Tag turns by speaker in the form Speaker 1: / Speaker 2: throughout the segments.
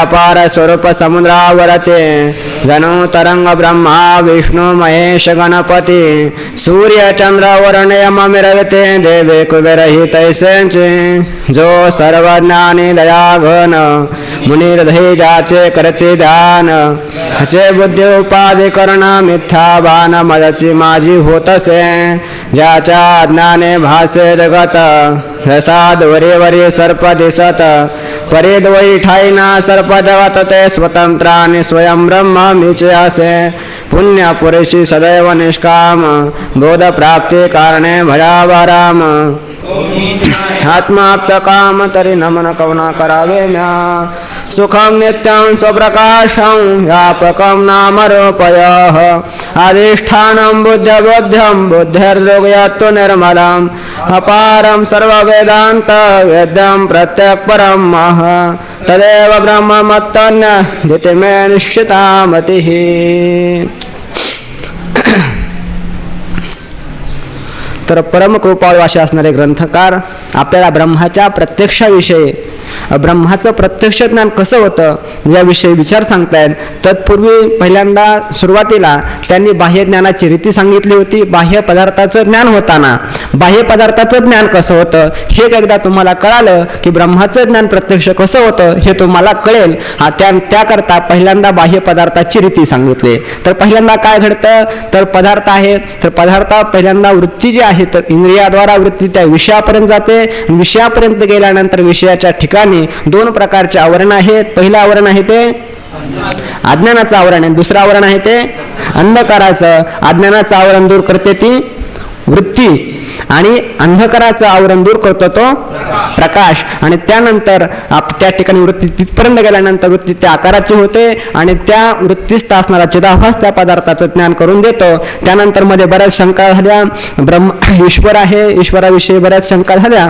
Speaker 1: अपार स्वरूप समुद्रावरते जनु तरंग ब्रह्मा विष्णु महेश गणपती सूर्य चंद्र वरुण यम मिरवते देवे कुबेरहि तैसेंचे जो सर्वज्ञानी दया घन मुनिर्धै जाचे करते ध्यान चे बुद्धी उपाधी करणा मिथ्या बाण मदची माझी होतसे ज्याच्या ज्ञाने भासे जगत रसाद वरे वरे सर्प दिसत परेद वै ठाईना सर्प जगत ते स्वतंत्राने स्वयं ब्रह्म मीचे असे पुण्य पुरुषी सदैव निष्काम बोध प्राप्ती कारणे भजावराम आत्माप्त काम तरी नमन कवना करावे म्या सुखम नित्यं स्वप्रकाशं व्यापकं नामरूपयः अधिष्ठानं बुद्ध्यबोध्यं बुद्धिर्योगयत्तु निर्मलम् अपारं सर्ववेदान्त वेद्यं प्रत्यक्परं मह तदेव ब्रह्ममत्तन्य दितिमे निश्चिता मतिः. तर परमकृपाळू असे असणारे ग्रंथकार आपल्याला ब्रह्माच्या प्रत्यक्षाविषयी ब्रह्माचं प्रत्यक्ष ज्ञान कसं होतं याविषयी विचार सांगतायत. तत्पूर्वी पहिल्यांदा सुरुवातीला त्यांनी बाह्य ज्ञानाची रीती सांगितली होती. बाह्य पदार्थाचं ज्ञान होताना बाह्य पदार्थाचं ज्ञान कसं होतं हे एकदा तुम्हाला कळालं की ब्रह्माचं ज्ञान प्रत्यक्ष कसं होतं हे तुम्हाला कळेल. त्याकरता पहिल्यांदा बाह्य पदार्थाची रीती सांगितली. तर पहिल्यांदा काय घडतं तर पदार्थ आहे तर पदार्थ पहिल्यांदा वृत्ती जी आहे तर इंद्रियाद्वारा वृत्ती त्या विषयापर्यंत जाते. विषयापर्यंत गेल्यानंतर विषयाच्या ठिकाणी दोन प्रकारचे आवरण आहेत. पहिलं आवरण आहे ते अज्ञानाचं आवरण आहे. दुसरं आवरण आहे ते अंधकाराचं. अज्ञानाचं आवरण दूर करते ती वृत्ती आणि अंधकाराचं आवरण दूर करतो तो प्रकाश. आणि त्यानंतर त्या ठिकाणी वृत्ती तिथपर्यंत गेल्यानंतर वृत्ती त्या आकाराची होते आणि त्या वृत्तीस्थ असणारा चिदाभास त्या पदार्थाचं ज्ञान करून देतो. त्यानंतर मध्ये बऱ्याच शंका झाल्या. ईश्वर आहे ईश्वराविषयी बऱ्याच शंका झाल्या.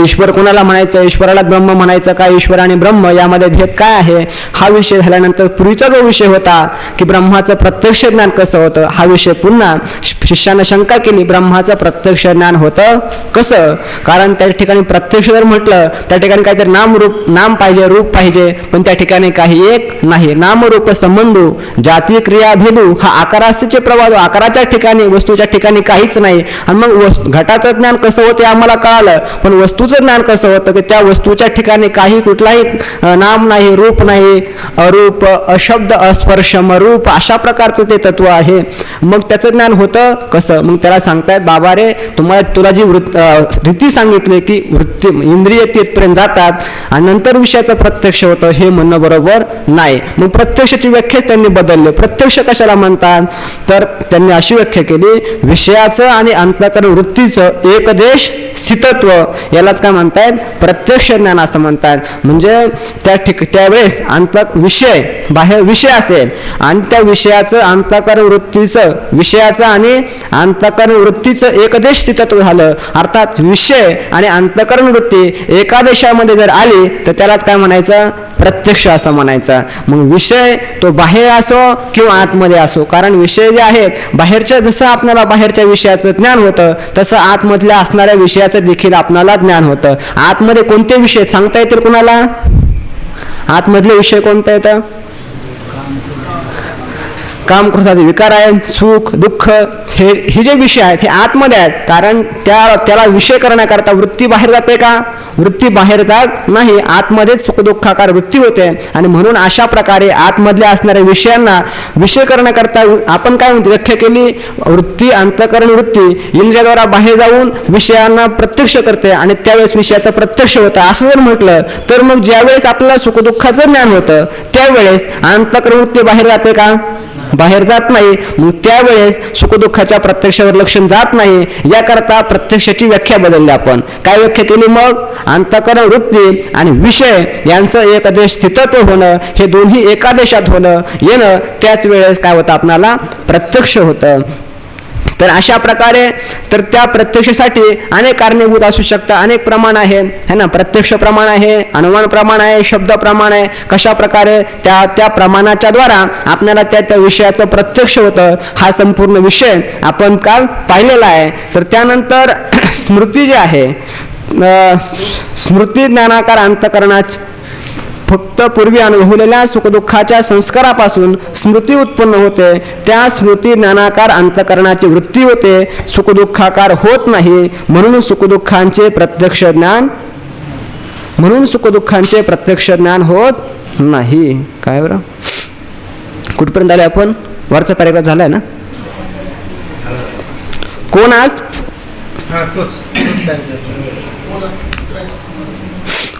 Speaker 1: ईश्वर कोणाला म्हणायचं ईश्वराला ब्रह्म म्हणायचं का ईश्वर आणि ब्रह्म यामध्ये भेद काय आहे हा विषय झाल्यानंतर पूर्वीचा जो विषय होता की ब्रह्माचं प्रत्यक्ष ज्ञान कसं होतं हा विषय पुन्हा शिष्यानं शंका केली. ब्रह्माचं प्रत्यक्ष ज्ञान होतं कसं कारण त्या ठिकाणी प्रत्यक्ष जर म्हटलं त्या ठिकाणी काहीतरी नाम पाहिजे रूप पाहिजे पण त्या ठिकाणी काही एक नाही. नामरूप संबंधू जाती क्रिया भेदू हा आकाराचे प्रवाद आकाराच्या ठिकाणी वस्तूच्या ठिकाणी काहीच नाही. आणि मग घटाचं ज्ञान कसं होते आम्हाला कळालं पण वस्तूचं ज्ञान कसं होतं की त्या वस्तूच्या ठिकाणी काही कुठलाही नाम नाही रूप नाही अरूप अशब्द अस्पर्शम रूप अशा प्रकारचं ते तत्व आहे. मग त्याचं ज्ञान होतं कसं मग त्याला सांगतायत बाबा रे तुला जी रीती सांगितली की वृत्ती इंद्रिय तिथपर्यंत जातात आणि नंतर विषयाचं प्रत्यक्ष होतं हे म्हणणं बरोबर नाही. मग प्रत्यक्षाची व्याख्याच त्यांनी बदलली. प्रत्यक्ष कशाला म्हणतात तर त्यांनी अशी व्याख्या केली विषयाचं आणि अंतःकरण वृत्तीचं एकदेश स्थितत्व यालाच काय म्हणतायत प्रत्यक्ष ज्ञान असं म्हणतात. म्हणजे त्यावेळेस विषय बाह्य विषय असेल आणि त्या विषयाचं अंतःकरण वृत्तीचं विषयाचं आणि अंतःकरण वृत्तीचं एकदेश स्थितत्व झालं. अर्थात विषय आणि अंतःकरण वृत्ती एका देशामध्ये जर आली तर त्यालाच काय म्हणायचं प्रत्यक्ष असं म्हणायचं. मग विषय तो बाहेर असो किंवा आतमध्ये असो कारण विषय जे आहेत बाहेरच्या जसं आपल्याला बाहेरच्या विषयाचं ज्ञान होतं तसं आतमधल्या असणाऱ्या विषयाचं देखील आपल्याला ज्ञान होतं. आतमध्ये कोणते विषय सांगता येतील कुणाला आतमधले विषय कोणते येतं काम क्रोधाचे विकार आहेत सुख दुःख हे जे विषय आहेत हे आतमध्ये आहेत कारण त्याला विषय करण्याकरता वृत्ती बाहेर जाते का वृत्ती बाहेर जात नाही आतमध्येच सुख दुःखाकार वृत्ती होते. आणि म्हणून अशा प्रकारे आतमधल्या असणाऱ्या विषयांना विषय करण्याकरता आपण काय व्याख्या केली वृत्ती अंतःकरण वृत्ती इंद्रियाद्वारा बाहेर जाऊन विषयांना प्रत्यक्ष करते आणि त्यावेळेस विषयाचं प्रत्यक्ष होतं. असं जर म्हटलं तर मग ज्यावेळेस आपल्याला सुखदुःखाचं ज्ञान होतं त्यावेळेस अंतःकरण वृत्ती बाहेर जाते का बाहेर जात नाही. मग त्यावेळेस सुखदुःखाच्या प्रत्यक्षावर लक्ष जात नाही. याकरता प्रत्यक्षाची व्याख्या बदलली. आपण काय व्याख्या केली मग अंतःकरण वृत्ती आणि विषय यांचं एकदेश स्थितत्व होणं हे दोन्ही एका देशात होणं येणं त्याच वेळेस काय होतं आपणाला प्रत्यक्ष होतं. तर अशा प्रकारे तर त्या प्रत्यक्षासाठी अनेक कारणीभूत असू शकतात. अनेक प्रमाण आहे है ना प्रत्यक्ष प्रमाण आहे अनुमान प्रमाण आहे शब्द प्रमाण आहे. कशा प्रकारे त्या प्रमाणाच्या द्वारा आपल्याला त्या विषयाचं प्रत्यक्ष होतं हा संपूर्ण विषय आपण काल पाहिलेला आहे. तर त्यानंतर स्मृती जी आहे स्मृती ज्ञानाकार अंतःकरणाची फक्त पूर्वी अनुभवलेल्या सुखदुःखाच्या संस्कारापासून स्मृती उत्पन्न होते. त्या स्मृती ज्ञानाकार अंतःकरणाची वृत्ती होते, सुखदुःखाकार होत नाही. म्हणून सुखदुःखांचे प्रत्यक्ष ज्ञान होत नाही. काय बरं, कुठपर्यंत आले आपण? वरचा पॅरेग्राफ झालाय ना?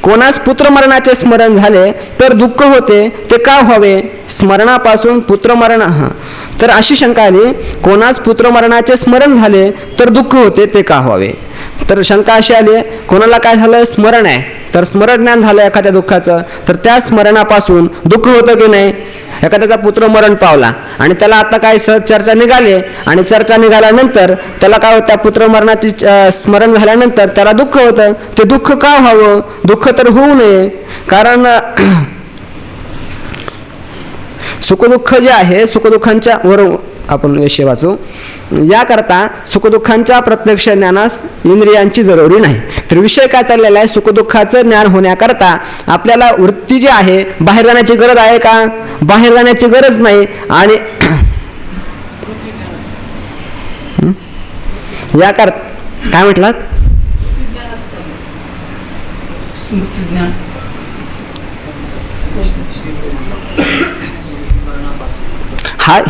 Speaker 1: कोणास पुत्र मरणाचे स्मरण झाले तर दुःख होते, ते का व्हावे? स्मरणापासून पुत्रमरण. तर अशी शंका आली, कोणास पुत्र मरणाचे स्मरण झाले तर दुःख होते, ते का व्हावे? तर शंका अशी आली, कोणाला काय झालं? स्मरण आहे, तर स्मरण ज्ञान झालं एखाद्या दुःखाचं, तर त्या स्मरणापासून दुःख होतं की नाही? एखाद्याचा पुत्र मरण पावला आणि त्याला आता काय सहज चर्चा निघाली, आणि चर्चा निघाल्यानंतर त्याला काय होतं? पुत्र मरणाची स्मरण झाल्यानंतर त्याला दुःख होतं. ते दुःख का व्हावं? दुःख तर होऊ नये. कारण सुखदुःख जे आहे, सुखदुःखांच्या वर आपण विषय वाचू, याकरता सुखदुःखांच्या प्रत्यक्ष ज्ञानास इंद्रियांची जरुरी नाही. तर विषय काय चाललेला आहे? सुखदुःखाचं ज्ञान होण्याकरता आपल्याला वृत्ती जी आहे, बाहेर जाण्याची गरज आहे का? बाहेर जाण्याची गरज नाही. आणि याकरता काय म्हटलात?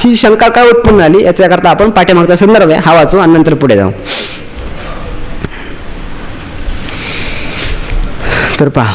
Speaker 1: ही शंका काय उत्पन्न आली याच्याकरता आपण पाठीमागचा संदर्भ आहे हा वाचू आणि नंतर पुढे जाऊ. तर पहा,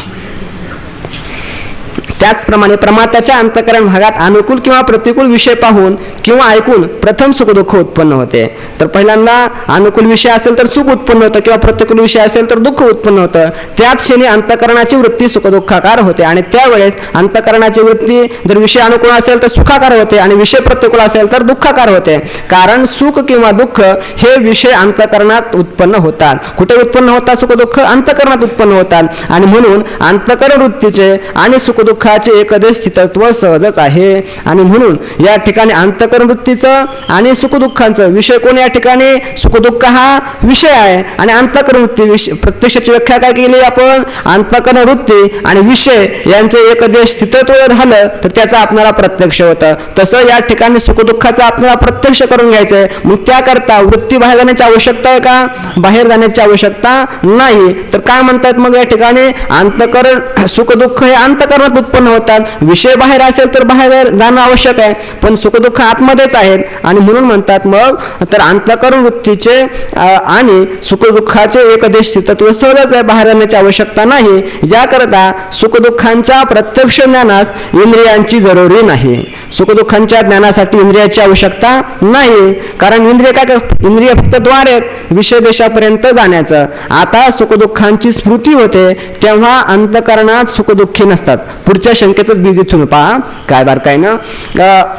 Speaker 1: त्याचप्रमाणे प्रमात्याच्या अंतःकरण भागात अनुकूल किंवा प्रतिकूल विषय पाहून किंवा ऐकून प्रथम सुखदुःख उत्पन्न होते. तर पहिल्यांदा अनुकूल विषय असेल तर सुख उत्पन्न होतं, किंवा प्रतिकूल विषय असेल तर दुःख उत्पन्न होतं. त्याच क्षणी अंतःकरणाची वृत्ती सुखदुःखाकार होते, आणि त्यावेळेस अंतःकरणाची वृत्ती जर विषय अनुकूल असेल तर सुखाकार होते, आणि विषय प्रतिकूल असेल तर दुःखाकार होते. कारण सुख किंवा दुःख हे विषय अंतःकरणात उत्पन्न होतात. कुठे उत्पन्न होतात? सुखदुःख अंतःकरणात उत्पन्न होतात. आणि म्हणून अंतःकरण वृत्तीचे आणि सुखदुःखाचे एकदेश स्थितत्व सहजच आहे. आणि म्हणून या ठिकाणी अंतःकरण वृत्तीचं आणि सुखदुःखांचं विषय कोण? या ठिकाणी सुखदुःख हा विषय आहे, आणि अंतःकरण वृत्ती प्रत्यक्षाची व्याख्या काय केली आपण? अंतःकरण वृत्ती आणि विषय यांचे एकदेश स्थितत्व झालं तर त्याचा आपल्याला प्रत्यक्ष होतं. तसं या ठिकाणी सुखदुःखाचं आपल्याला प्रत्यक्ष करून घ्यायचंय. मग त्याकरता वृत्ती बाहेर जाण्याची आवश्यकता आहे का? बाहेर जाण्याची आवश्यकता नाही. तर काय म्हणतात मग या ठिकाणी? अंतःकरण सुखदुःख हे अंतःकरणात उत्पन्न होतात. विषय बाहेर असेल तर बाहेर जाणं आवश्यक आहे, पण सुखदुःख आतमध्येच आहेत. आणि म्हणून म्हणतात मग तर अंतःकरण वृत्तीचे आणि सुखदुःखाचे एकदेश स्थितत्व सहजच आहे, बाहेर जाण्याची आवश्यकता नाही. याकरता सुखदुःखांच्या प्रत्यक्ष ज्ञानास इंद्रियांची जरुरी नाही. सुखदुःखांच्या ज्ञानासाठी इंद्रियाची आवश्यकता नाही, कारण इंद्रिय काय? इंद्रिय फक्त द्वार आहेत विषय देशापर्यंत जाण्याचं. आता सुखदुःखांची स्मृती होते तेव्हा अंतःकरणात सुखदुःखी नसतात. पुढच्या शंकेचं बीज इथून पहा काय बारकाईनं,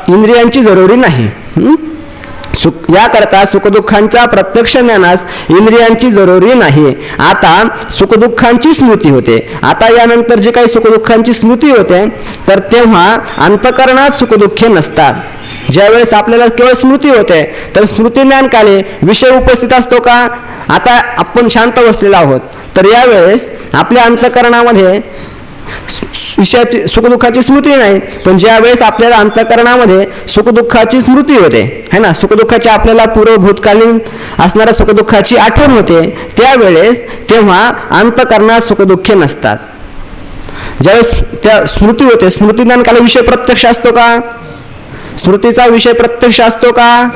Speaker 1: इंद्रियांची जरुरी नाही. याकरता सुखदुःखांच्या प्रत्यक्ष ज्ञानास इंद्रियांची जरुरी नाही. आता सुखदुःखांची स्मृती होते. आता यानंतर जे काही सुखदुःखांची स्मृती होते तर तेव्हा अंतःकरणात सुखदुःखे नसतात. ज्यावेळेस आपल्याला केवळ स्मृती होते तर स्मृती ज्ञान काले विषय उपस्थित असतो का? आता आपण शांत बसलेलो आहोत, तर यावेळेस आपल्या अंतःकरणामध्ये विषयाची सुखदुःखाची स्मृती नाही, पण ज्या वेळेस आपल्याला अंतःकरणामध्ये सुखदुःखाची स्मृती होते है ना, सुखदुःखाची आपल्याला पूर्व भूतकालीन असणाऱ्या सुखदुःखाची आठवण होते, त्यावेळेस तेव्हा अंतःकरणात सुखदुःखे नसतात. ज्यावेळेस त्या स्मृती होते, स्मृती ज्ञान काल विषय प्रत्यक्ष असतो का? स्मृतीचा विषय प्रत्यक्ष असतो का?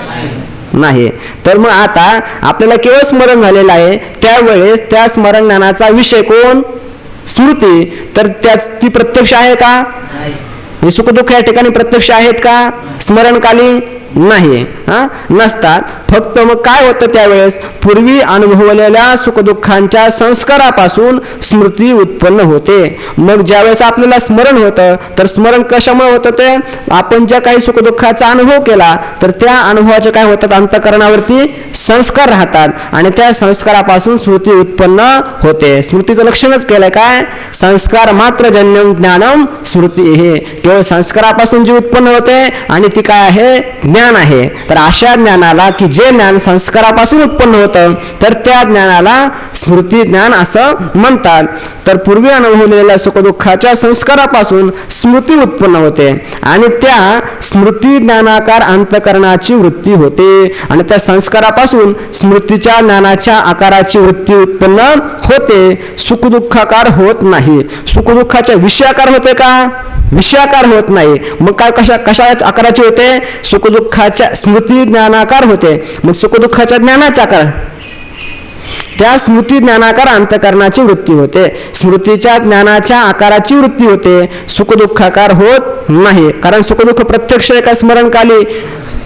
Speaker 1: नाही. तर मग आता आपल्याला केवळ स्मरण झालेलं आहे, त्यावेळेस त्या स्मरण ज्ञानाचा विषय कोण? स्मृती. तर त्याच ती प्रत्यक्ष आहे का? हे सुखदुःख या ठिकाणी प्रत्यक्ष आहेत का? स्मरणकाली नाही, नसतात. फक्त मग काय होतं त्यावेळेस? पूर्वी अनुभवलेल्या सुखदुःखांच्या संस्कारापासून स्मृती उत्पन्न होते. मग ज्यावेळेस आपल्याला स्मरण होतं तर स्मरण कशामुळे होतं? ते आपण ज्या काही सुखदुःखाचा अनुभव केला तर त्या अनुभवाचे काय होतात? अंतःकरणावरती संस्कार राहतात आणि त्या संस्कारापासून स्मृती उत्पन्न होते. स्मृतीचं लक्षणच केलंय काय? संस्कार मात्र जन्यम ज्ञानम स्मृती. हे केवळ संस्कारापासून जी उत्पन्न होते आणि ती काय आहे? ज्ञान आहे. तर अशा ज्ञानाला, की जे ज्ञान संस्कारापासून उत्पन्न होतं, तर त्या ज्ञानाला स्मृती ज्ञान असं म्हणतात. तर पूर्वी अनुभवलेल्या सुखदुःखाच्या संस्कारापासून स्मृती उत्पन्न होते आणि त्या स्मृती ज्ञानाकार अंतकरणाची वृत्ती होते आणि त्या संस्कारापासून स्मृतीच्या ज्ञानाच्या आकाराची वृत्ती उत्पन्न होते. सुखदुःखाकार होत नाही. सुखदुःखाच्या विषयाकार होते का? विषयाकार होत नाही. मग काय कशा आकाराची होते? सुखदुःखाच्या स्मृती ज्ञानाकार होते. मग सुखदुःखाच्या ज्ञानाचा आकार, त्या स्मृती ज्ञानाकार अंतकरणाची वृत्ती होते. स्मृतीच्या ज्ञानाच्या आकाराची वृत्ती होते. सुखदुःखाकार होत नाही. कारण सुखदुःख प्रत्यक्ष आहे का स्मरणकाली?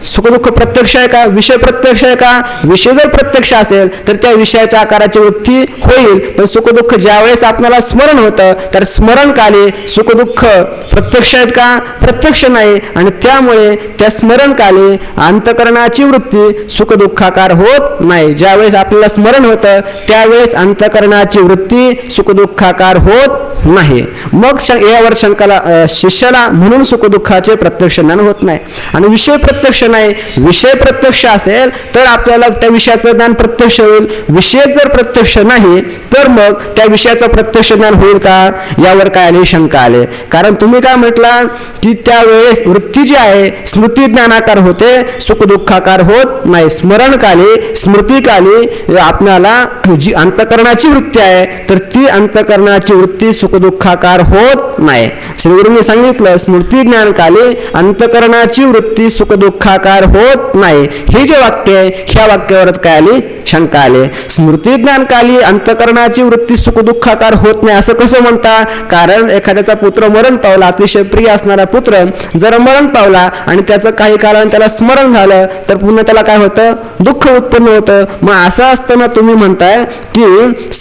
Speaker 1: सुखदुःख प्रत्यक्ष आहे का? विषय प्रत्यक्ष आहे का? विषय जर प्रत्यक्ष असेल तर त्या विषयाच्या आकाराची वृत्ती होईल. पण सुखदुःख ज्यावेळेस आपल्याला स्मरण होतं, तर स्मरणकाली सुखदुःख प्रत्यक्ष आहेत का? प्रत्यक्ष नाही. आणि त्यामुळे त्या स्मरणकाली अंतकरणाची वृत्ती सुखदुःखाकार होत नाही. ज्यावेळेस आपल्याला स्मरण होतं त्यावेळेस अंतकरणाची वृत्ती सुखदुःखाकार होत नाही. मग यावर शंकाला शिष्याला म्हणून सुखदुःखाचे प्रत्यक्ष ज्ञान होत नाही. आणि विषय प्रत्यक्ष नाही. विषय प्रत्यक्ष असेल तर आपल्याला त्या विषयाचं ज्ञान प्रत्यक्ष होईल. विषय जर प्रत्यक्ष नाही तर मग त्या विषयाचं प्रत्यक्ष ज्ञान होईल का? यावर काय आली? शंका आले. कारण तुम्ही काय म्हटला की त्यावेळेस वृत्ती जी आहे स्मृती ज्ञानाकार होते, सुखदुःखाकार होत नाही. स्मरणकाली स्मृतिकाली आपल्याला जी अंतकरणाची वृत्ती आहे तर ती अंतकरणाची वृत्ती सुखदुःखाकार होत नाही. श्रीगुरूंनी सांगितलं स्मृती ज्ञानकाली अंतकरणाची वृत्ती सुखदुःखाकार होत नाही. हे जे वाक्य आहे ह्या वाक्यावरच काय आली? शंका आली. स्मृती ज्ञानकाली अंतकरणाची वृत्ती सुखदुःखाकार होत नाही असं कसं म्हणता? कारण एखाद्याचा पुत्र मरण पावला, अतिशय प्रिय असणारा पुत्र जर मरण पावला आणि त्याचं काही काळानं त्याला स्मरण झालं तर पुन्हा त्याला काय होतं? दुःख उत्पन्न होतं. मग असं असताना तुम्ही म्हणताय की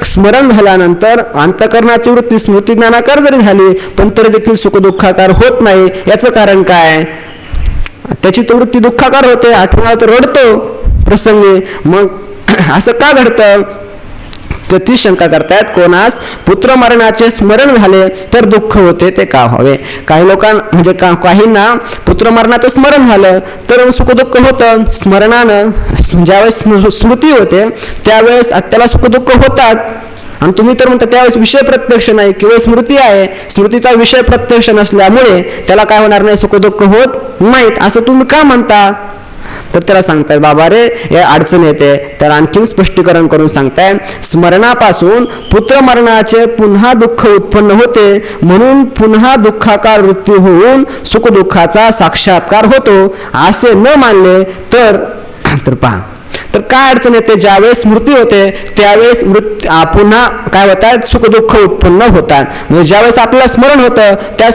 Speaker 1: स्मरण झाल्यानंतर अंतकरणाची वृत्ती स्मृती ज्ञानाकार जरी झाली पण तरी देखील सुखदुःखाकार होत नाही. याचं कारण काय? त्याची तो वृत्ती दुःखाकार होते. आठवणा तर रडतो प्रसंगी. मग असं का घडतं? तर ती शंका करतायत कोणास पुत्र मरणाचे स्मरण झाले तर दुःख होते ते का व्हावे? काही म्हणजे काहींना पुत्र मरणाचं स्मरण झालं तर सुखदुःख होतं. स्मरणानं ज्यावेळेस स्मृती होते त्यावेळेस त्याला सुखदुःख होतात. आणि तुम्ही तर म्हणता त्यावेळेस विषय प्रत्यक्ष नाही, केवळ स्मृती आहे. स्मृतीचा विषय प्रत्यक्ष नसल्यामुळे त्याला काय होणार नाही? सुखदुःख होत नाहीत असं तुम्ही का म्हणता? तर त्याला सांगताय बाबा रे हे अडचण येते. तर आणखीन स्पष्टीकरण करून सांगताय स्मरणापासून पुत्र मरणाचे पुन्हा दुःख उत्पन्न होते म्हणून पुन्हा दुःखाकार वृत्ती होऊन सुखदुःखाचा साक्षात्कार होतो असे न मानले तर पहा. तर काय अडचण येते? ज्यावेळेस स्मृती होते त्यावेळेस पुन्हा काय होतात? सुखदुःख उत्पन्न होतात. म्हणजे ज्यावेळेस आपल्याला स्मरण होतं त्या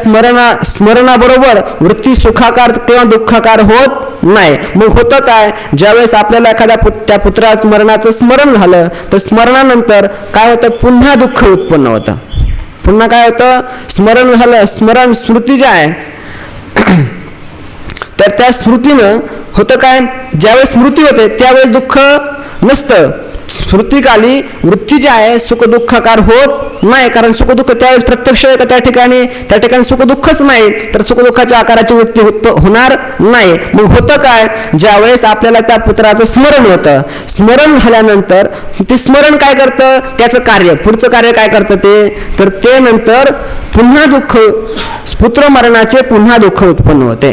Speaker 1: स्मरणाबरोबर वृत्ती सुखाकार किंवा दुःखाकार होत नाही. मग होतं काय? ज्यावेळेस आपल्याला त्या पुत्राचं मरणाचं स्मरण झालं तर स्मरणानंतर काय होतं? पुन्हा दुःख उत्पन्न होतं. पुन्हा काय होतं? स्मरण झालं, स्मृती जी आहे तर त्या स्मृतीनं होतं काय? ज्यावेळेस स्मृती होते त्यावेळेस दुःख नसतं. स्मृतिकाली वृत्ती जी आहे सुखदुःखाकार होत नाही. कारण सुखदुःख त्यावेळेस प्रत्यक्ष आहे का त्या ठिकाणी सुखदुःखच नाही तर सुखदुःखाच्या आकाराची वृत्ती होणार नाही. मग होतं काय? ज्यावेळेस आपल्याला त्या पुत्राचं स्मरण होतं, स्मरण झाल्यानंतर ते स्मरण काय करतं? त्याचं कार्य, पुढचं कार्य काय करतं ते? तर ते नंतर पुन्हा दुःख, पुत्र मरणाचे पुन्हा दुःख उत्पन्न होते.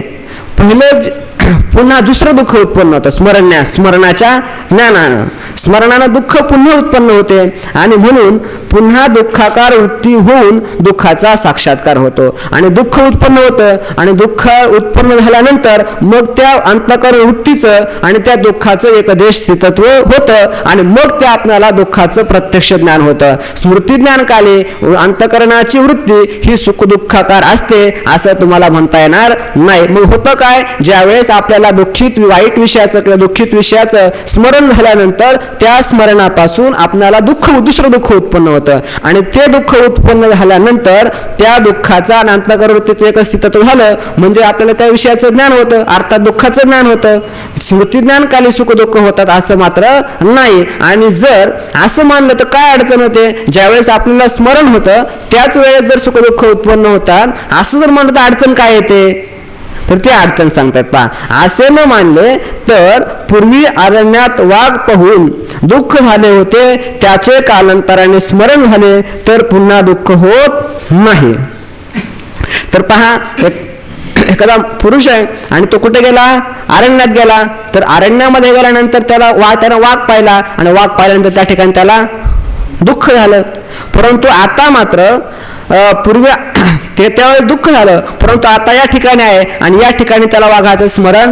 Speaker 1: पुन्हा दुसरं दुःख उत्पन्न होतं स्मरणाच्या ज्ञानानं. स्मरणानं दुःख पुन्हा उत्पन्न होते आणि म्हणून पुन्हा दुःखाकार वृत्ती होऊन दुःखाचा साक्षात्कार होतो. आणि दुःख उत्पन्न होतं आणि दुःख उत्पन्न झाल्यानंतर मग त्या अंतःकरण वृत्तीचं आणि त्या दुःखाचं एकदेश स्थितत्व होतं आणि मग त्या आपल्याला दुःखाचं प्रत्यक्ष ज्ञान होतं. स्मृती ज्ञानकाली अंतःकरणाची वृत्ती ही सुखदुःखाकार असते असं तुम्हाला म्हणता येणार नाही. मग होतं काय? ज्यावेळेस आपल्याला वाईट विषयाचं किंवा दुःखित विषयाचं स्मरण झाल्यानंतर त्या स्मरणापासून आपल्याला दुसरं दुःख उत्पन्न होतं आणि ते दुःख उत्पन्न झाल्यानंतर त्या दुःखाचा अंतःकरण वृत्तीचं एक स्थितत्व झालं म्हणजे आपल्याला त्या विषयाचं ज्ञान होतं, अर्थात दुःखाचं ज्ञान होतं. स्मृती ज्ञानकाली सुख दुःख होतात असं मात्र नाही. आणि जर असं मानलं तर काय अडचण होते? ज्यावेळेस आपल्याला स्मरण होतं त्याच वेळेस जर सुख दुःख उत्पन्न होतात असं जर म्हणलं तर अडचण काय येते? तर ते अडचण सांगतात पहा. असे न मानले तर पूर्वी अरण्यात वाघ पाहून दुःख झाले होते, त्याचे कालांतराने स्मरण झाले तर पुन्हा दुःख होत नाही. तर पहा, एखादा पुरुष आहे आणि तो कुठे गेला, अरण्यात गेला. तर अरण्यामध्ये गेल्यानंतर त्यानं वाघ पाहिला आणि वाघ पाहिल्यानंतर त्या ठिकाणी त्याला दुःख झालं. परंतु आता मात्र पूर्वी त्यावेळेस दुःख झालं, परंतु आता या ठिकाणी आहे आणि या ठिकाणी त्याला वाघाचं स्मरण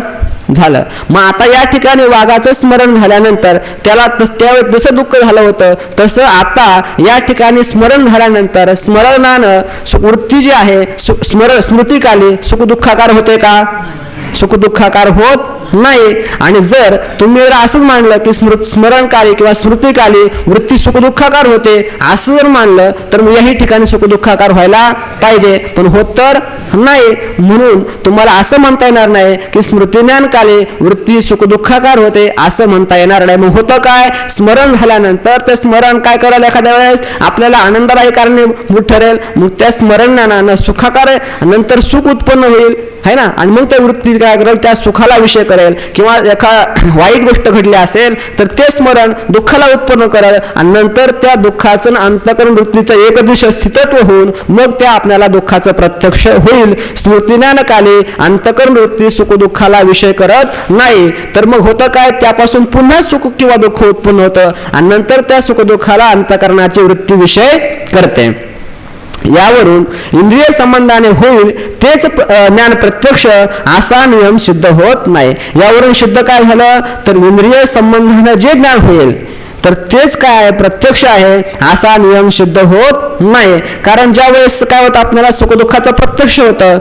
Speaker 1: झालं. मग आता या ठिकाणी वाघाचं स्मरण झाल्यानंतर त्याला त्यावेळेस जसं दुःख झालं होतं तसं आता या ठिकाणी स्मरण झाल्यानंतर स्मरणानं वृत्ती जी आहे स्मृतिकाली सुखदुःखाकार होते का? सुखदुःखाकार होत नाही. आणि जर तुम्ही असंच मानलं की स्मरणकाली किंवा स्मृतिकाली वृत्ती सुखदुःखाकार होते असं जर मानलं तर मग याही ठिकाणी सुखदुःखाकार व्हायला पाहिजे, पण होत तर नाही. म्हणून तुम्हाला असं म्हणता येणार नाही की स्मृतिज्ञानकाली वृत्ती सुखदुःखाकार होते असं म्हणता येणार नाही. मग होतं काय, स्मरण झाल्यानंतर ते स्मरण काय करायला एखाद्या वेळेस आपल्याला आनंदालाही कारणीभूत ठरेल. मग त्या स्मरण ज्ञानानं सुखाकार नंतर सुख उत्पन्न होईल है ना, आणि मग त्या वृत्ती काय करेल, त्या सुखाला विषय करेल. किंवा एका वाईट गोष्ट घडली असेल तर ते स्मरण दुःखाला उत्पन्न करेल आणि नंतर त्या दुःखाचं अंतःकरण वृत्तीचं एकदिश स्थितत्व होऊन मग त्या आपल्याला दुःखाचं प्रत्यक्ष होईल. स्मृतिज्ञानकाली अंतःकरण वृत्ती सुख दुःखाला विषय करत नाही. तर मग होतं काय, त्यापासून पुन्हा सुख किंवा दुःख उत्पन्न होतं आणि नंतर त्या सुख दुःखाला अंतःकरणाची वृत्ती विषय करते. यावरून इंद्रिय संबंधाने होईल तेच ज्ञान प्रत्यक्ष असा नियम सिद्ध होत नाही. यावरून सिद्ध काय झालं तर इंद्रिय संबंधाने जे ज्ञान होईल तर तेच काय प्रत्यक्ष आहे असा नियम सिद्ध होत नाही. कारण ज्या वेळेस काय होतं, आपल्याला सुखदुःखाचं प्रत्यक्ष होतं,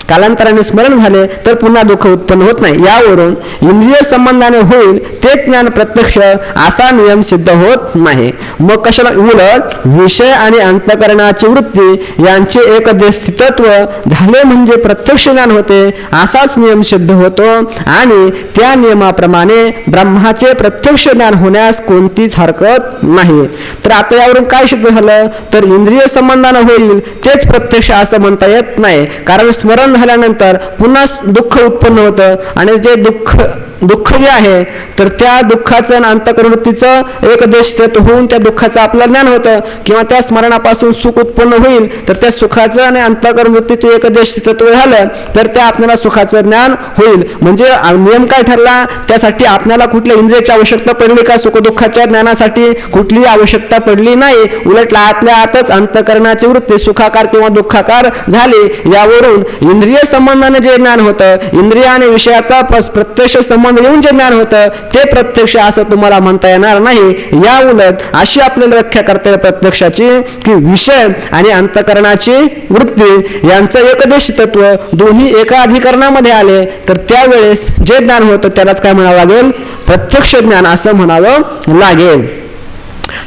Speaker 1: कालांतराने स्मरण झाले तर पुन्हा दुःख उत्पन्न होत नाही. यावरून इंद्रिय संबंधाने होईल तेच ज्ञान प्रत्यक्ष असा नियम सिद्ध होत नाही. मग कशाला, उलट विषय आणि अंतःकरणाची वृत्ती यांचे एकदेश स्थितत्व झाले म्हणजे प्रत्यक्ष ज्ञान होते असाच नियम सिद्ध होतो आणि त्या नियमाप्रमाणे ब्रह्माचे प्रत्यक्ष ज्ञान होण्यास कोणतीच हरकत नाही. तर आता यावरून काय सिद्ध झालं तर इंद्रिय संबंधाने होईल तेच प्रत्यक्ष असं म्हणता येत नाही. कारण स्मरण झाल्यानंतर पुन्हा दुःख उत्पन्न होतं आणि जे दुःख जे आहे तर त्या दुःखाचं आणि अंतःकरणवृत्तीचं एकदेश होऊन त्या दुःखाचं आपलं ज्ञान होतं किंवा त्या स्मरणापासून सुख उत्पन्न होईल तर त्या सुखाचं आणि अंतःकरणवृत्तीचं एकदेश तत्व झालं तर त्या आपल्याला सुखाचं ज्ञान होईल. म्हणजे नियम काय ठरला, त्यासाठी आपल्याला कुठल्या इंद्रियाची आवश्यकता पडली का? सुखदुःखाच्या ज्ञानासाठी कुठलीही आवश्यकता पडली नाही. उलट आतल्या आतच अंतःकरणाची वृत्ती सुखाकार किंवा दुःखाकार झाली. यावरून इंद्रिय संबंधाने जे ज्ञान होतं, इंद्रिय आणि विषयाचा प्रत्यक्ष संबंध येऊन जे ज्ञान होतं ते प्रत्यक्ष असं तुम्हाला म्हणता येणार नाही. या उलट अशी आपल्याला व्याख्या करता येईल प्रत्यक्षाची की विषय आणि अंतःकरणाची वृत्ती यांचं एकदेश तत्व दोन्ही एका अधिकरणामध्ये आले तर त्यावेळेस जे ज्ञान होतं त्यालाच काय म्हणावं लागेल, प्रत्यक्ष ज्ञान असं म्हणावं लागेल.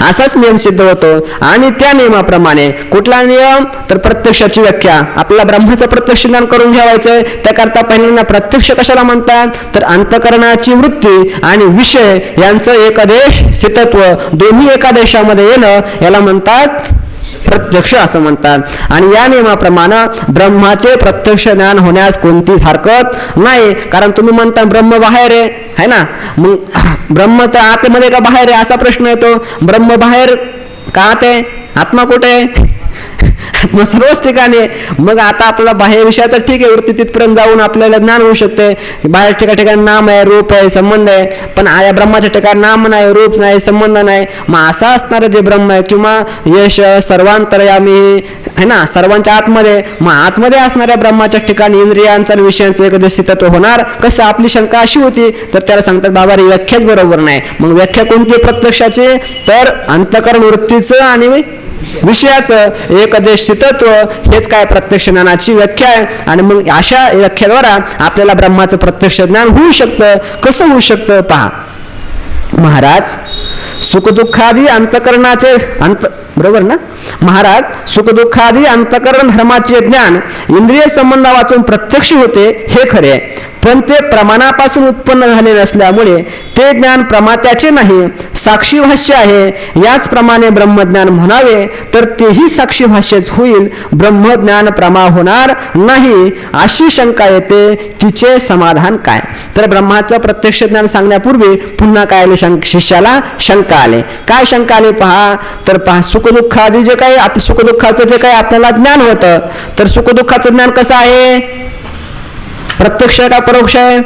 Speaker 1: असाच नियम सिद्ध होतो. आणि त्या नियमाप्रमाणे कुठला नियम तर प्रत्यक्षाची व्याख्या. आपल्याला ब्रह्माचं प्रत्यक्ष ज्ञान करून घ्यावायचंय, त्याकरता पहिल्यांदा प्रत्यक्ष कशाला म्हणतात तर अंतःकरणाची वृत्ती आणि विषय यांचं एकदेश स्थितत्व दोन्ही एका देशामध्ये येणं याला म्हणतात प्रत्यक्ष असं म्हणतात. आणि या नियमाप्रमाणे ब्रह्माचे प्रत्यक्ष ज्ञान होण्यास कोणतीच हरकत नाही. कारण तुम्ही म्हणता ब्रह्म बाहेर आहे ना, मग ब्रह्मचा आतमध्ये का बाहेर आहे असा प्रश्न येतो. ब्रह्म बाहेर का आत आहे, आत्मा कुठे आहे? आत्मा सर्वच ठिकाणी. मग आता आपल्याला बाह्य विषयाचं ठीक आहे, वृत्ती तिथपर्यंत जाऊन आपल्याला ज्ञान होऊ शकते. बाहेर ठिकाणी नाम आहे, रूप आहे, संबंध आहे, पण या ब्रह्माच्या ठिकाणी नाम नाही, रूप नाही, संबंध नाही. मग असा असणारं जे ब्रह्म आहे किंवा यश सर्वांतर्यामी आहे ना, सर्वांच्या आतमध्ये, मग आतमध्ये असणाऱ्या ब्रह्माच्या ठिकाणी इंद्रियांचा आणि विषयांचं एकदेश स्थितत्व होणार कसं? आपली शंका अशी होती. तर त्याला सांगतात बाबा ही व्याख्याच बरोबर नाही. मग व्याख्या कोणती प्रत्यक्षाची तर अंतःकरण वृत्तीचं आणि विषयाचं एकदेश स्थितत्व हेच काय प्रत्यक्ष ज्ञानाची व्याख्या आहे. आणि मग अशा व्याख्याद्वारा आपल्याला ब्रह्माचं प्रत्यक्ष ज्ञान होऊ शकतं. कसं होऊ शकतं पहा. महाराज सुखदुःखादी अंतःकरणाचे बरोबर ना. महाराज सुखदुःखादी अंतःकरण धर्माचे ज्ञान इंद्रिय संबंधा वाचून प्रत्यक्ष होते हे खरे, पण ते प्रमाणापासून उत्पन्न झाले नसल्यामुळे ते ज्ञान प्रमात्याचे नाही, साक्षी भाष्य आहे. याचप्रमाणे ब्रह्मज्ञान म्हणावे तर तेही साक्षी भाष्यच होईल, ब्रह्मज्ञान प्रमा होणार नाही अशी शंका येते, तिचे समाधान काय. तर ब्रह्माचं प्रत्यक्ष ज्ञान सांगण्यापूर्वी पुन्हा काय आले, शिष्याला शंका आले. काय शंका आले पहा. तर पहा, सुखदुःखादी जे काही सुखदुःखाचं जे काही आपल्याला ज्ञान होतं, तर सुखदुःखाचं ज्ञान कसं आहे, प्रत्यक्ष आहे का परोक्ष आहे.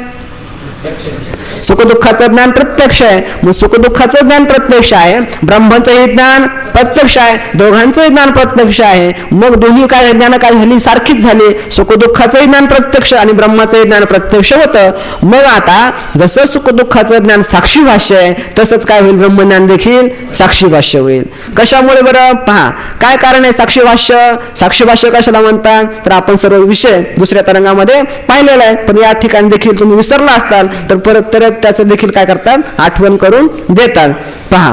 Speaker 1: सुखदुःखाचं ज्ञान प्रत्यक्ष आहे. मग सुखदुःखाचं ज्ञान प्रत्यक्ष आहे, ब्रह्माचंही ज्ञान प्रत्यक्ष आहे, दोघांचंही ज्ञान प्रत्यक्ष आहे. मग दोन्ही काय ज्ञान काय झाली, सारखीच झाली. सुखदुःखाचंही ज्ञान प्रत्यक्ष आणि ब्रह्माचंही ज्ञान प्रत्यक्ष होतं. मग आता जसं सुखदुःखाचं ज्ञान साक्षी भाष्य आहे, तसंच काय होईल, ब्रह्मज्ञान देखील साक्षी भाष्य होईल. कशामुळे बरं पहा, काय कारण आहे साक्षी भाष्य. साक्षी भाष्य कशाला म्हणतात, तर आपण सर्व विषय दुसऱ्या तरंगामध्ये पाहिलेला आहे, पण या ठिकाणी देखील तुम्ही विसरला असताल तर परत त्याचं देखील काय करतात, आठवण करून देतात. पहा,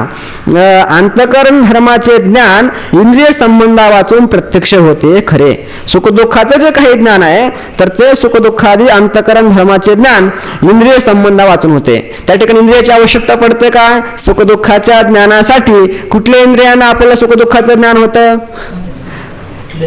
Speaker 1: अंतःकरण धर्माचे ज्ञान इंद्रिय संबंधा वाचून प्रत्यक्ष होते खरे. सुखदुःखाचं जे काही ज्ञान आहे, तर ते सुखदुःखादी अंतःकरण धर्माचे ज्ञान इंद्रिय संबंधा वाचून होते. त्या ठिकाणी इंद्रियाची आवश्यकता पडते का, सुखदुःखाच्या ज्ञानासाठी कुठल्या इंद्रियांना आपल्याला सुखदुःखाचं ज्ञान होतं.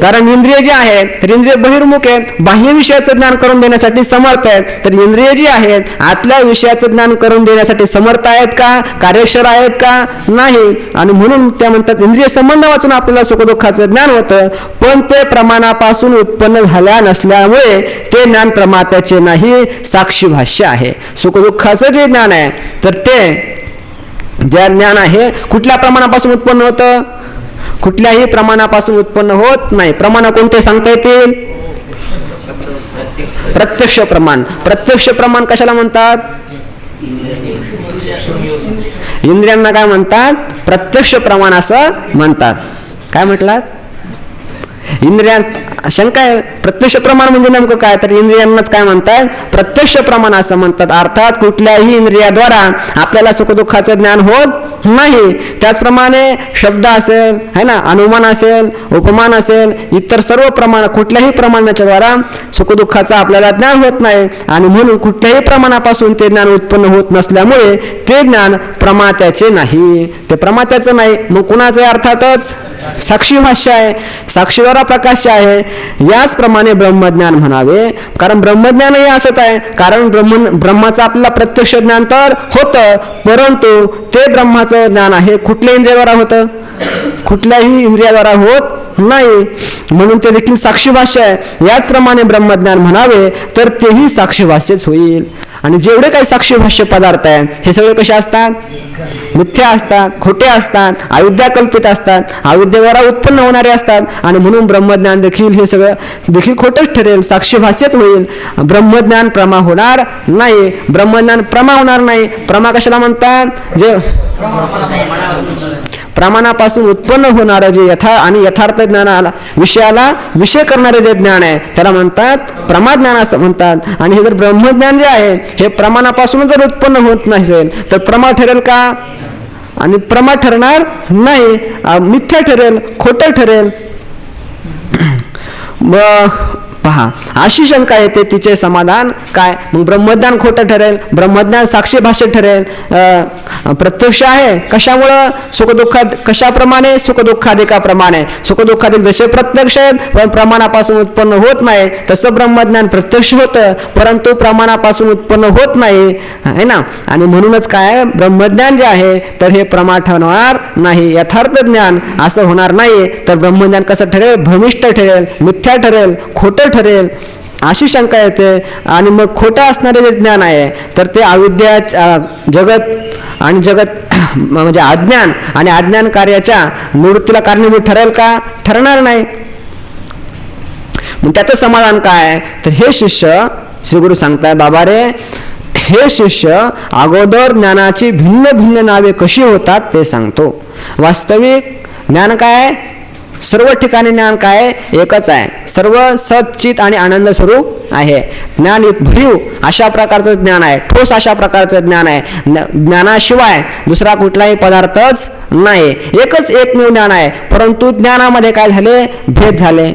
Speaker 1: कारण इंद्रिय जे आहेत तर इंद्रिय बहिर्मुख आहेत, बाह्य विषयाचं ज्ञान करून देण्यासाठी समर्थ आहेत. तर इंद्रिय जी आहेत आतल्या विषयाचं ज्ञान करून देण्यासाठी समर्थ आहेत का, कार्यक्षर आहेत का, नाही. आणि म्हणून त्या म्हणतात इंद्रिय संबंध वाचून आपल्याला सुखदुःखाचं ज्ञान होतं, पण ते प्रमाणापासून उत्पन्न झाल्या नसल्यामुळे ते ज्ञान प्रमात्याचे नाही, साक्षी भाष्य आहे. सुखदुःखाचं जे ज्ञान आहे तर ते जे ज्ञान आहे कुठल्या प्रमाणापासून उत्पन्न होतं, कुठल्याही प्रमाणापासून उत्पन्न होत नाही. प्रमाण कोणते सांगता येतील, प्रत्यक्ष प्रमाण. प्रत्यक्ष प्रमाण कशाला म्हणतात, इंद्रियांना काय म्हणतात, प्रत्यक्ष प्रमाण असं म्हणतात. काय म्हटलात, इंद्रियां शंका आहे, प्रत्यक्ष प्रमाण म्हणजे नेमकं काय, तर इंद्रियांनाच काय म्हणतात, प्रत्यक्ष प्रमाण असं म्हणतात. अर्थात कुठल्याही इंद्रियाद्वारा आपल्याला सुखदुःखाचं ज्ञान होत नाही. त्याचप्रमाणे शब्द असेल है ना, अनुमान असेल, उपमान असेल, इतर सर्व प्रमाण कुठल्याही प्रमाणाच्या द्वारा सुखदुःखाचं आपल्याला ज्ञान होत नाही. आणि म्हणून कुठल्याही प्रमाणापासून ते ज्ञान उत्पन्न होत नसल्यामुळे ते ज्ञान प्रमात्याचे नाही, ते प्रमात्याचं नाही. मग कुणाचे, अर्थातच साक्षी भाष्य आहे, साक्षीद्वारा प्रकाश आहे. याचप्रमाणे ब्रह्मज्ञान म्हणावे, कारण ब्रह्मज्ञानही असंच आहे. कारण ब्रह्माचं आपल्याला प्रत्यक्ष ज्ञान तर होतं, परंतु ते ब्रह्माचं ज्ञान आहे कुठल्या इंद्रियाद्वारा होतं, कुठल्याही इंद्रियाद्वारा होत नाही. म्हणून ते देखील साक्षी भाष्य आहे. याचप्रमाणे ब्रह्मज्ञान म्हणावे तर तेही साक्षी भाष्यच होईल. आणि जेवढे काही साक्षी भाष्य पदार्थ आहेत हे सगळे कसे असतात, मिथ्या असतात, खोटे असतात, अविद्या कल्पित असतात, अविद्येद्वारा उत्पन्न होणारे असतात. आणि म्हणून ब्रह्मज्ञान देखील हे सगळं देखील खोटंच ठरेल, साक्षी भाष्यच होईल. ब्रह्मज्ञान प्रमा होणार नाही. ब्रह्मज्ञान प्रमा होणार नाही. प्रमा कशाला म्हणतात, जे प्रमाणापासून उत्पन्न होणारं जे यथार्थ ज्ञानाला विषयाला विषय करणारे जे ज्ञान आहे त्याला म्हणतात प्रमाज्ञान असं म्हणतात. आणि हे जर ब्रह्मज्ञान जे आहे हे प्रमाणापासून जर उत्पन्न होत नसेल तर प्रमा ठरेल का, आणि प्रमा ठरणार नाही, मिथ्या ठरेल, खोटं ठरेल. पहा, अशी शंका येते, तिचे समाधान काय. मग ब्रह्मज्ञान खोटं ठरेल, ब्रह्मज्ञान साक्षी भाष्य ठरेल, प्रत्यक्ष आहे कशामुळं, सुखदुःखात कशाप्रमाणे, सुखदुःखाधिकाप्रमाणे. सुखदुःखाधिक जसे प्रत्यक्ष आहेत पण प्रमाणापासून उत्पन्न होत नाही, तसं ब्रह्मज्ञान प्रत्यक्ष होतं परंतु प्रमाणापासून उत्पन्न होत नाही, है ना. आणि म्हणूनच काय, ब्रह्मज्ञान जे आहे तर हे प्रमा ठरणार नाही, यथार्थ ज्ञान असं होणार नाही. तर ब्रह्मज्ञान कसं ठरेल, भ्रमिष्ट ठरेल, मिथ्या ठरेल, खोटं ठरेल, अशी शंका येते. आणि मग खोटं असणारे जे ज्ञान आहे तर ते अविद्या, जगत आणि जगत म्हणजे अज्ञान आणि अज्ञान कार्याच्या निवृत्तीला कारणीभूत ठरेल का, ठरणार नाही. मग त्याचं समाधान काय, तर हे शिष्य श्रीगुरु सांगताय, बाबा रे हे शिष्य, अगोदर ज्ञानाची भिन्न भिन्न नावे कशी होतात ते सांगतो. वास्तविक ज्ञान काय, सर्व ठिकाणी ज्ञान काय आहे? एकच आहे. सर्व सच्चित आणि आनंद स्वरूप आहे. ज्ञान भरीव अशा प्रकारचं ज्ञान आहे, ठोस अशा प्रकारचं ज्ञान आहे. ज्ञानाशिवाय दुसरा कुठलाही पदार्थच नाही. एकच एकमेव ज्ञान आहे. परंतु ज्ञानामध्ये काय झाले? भेद झाले.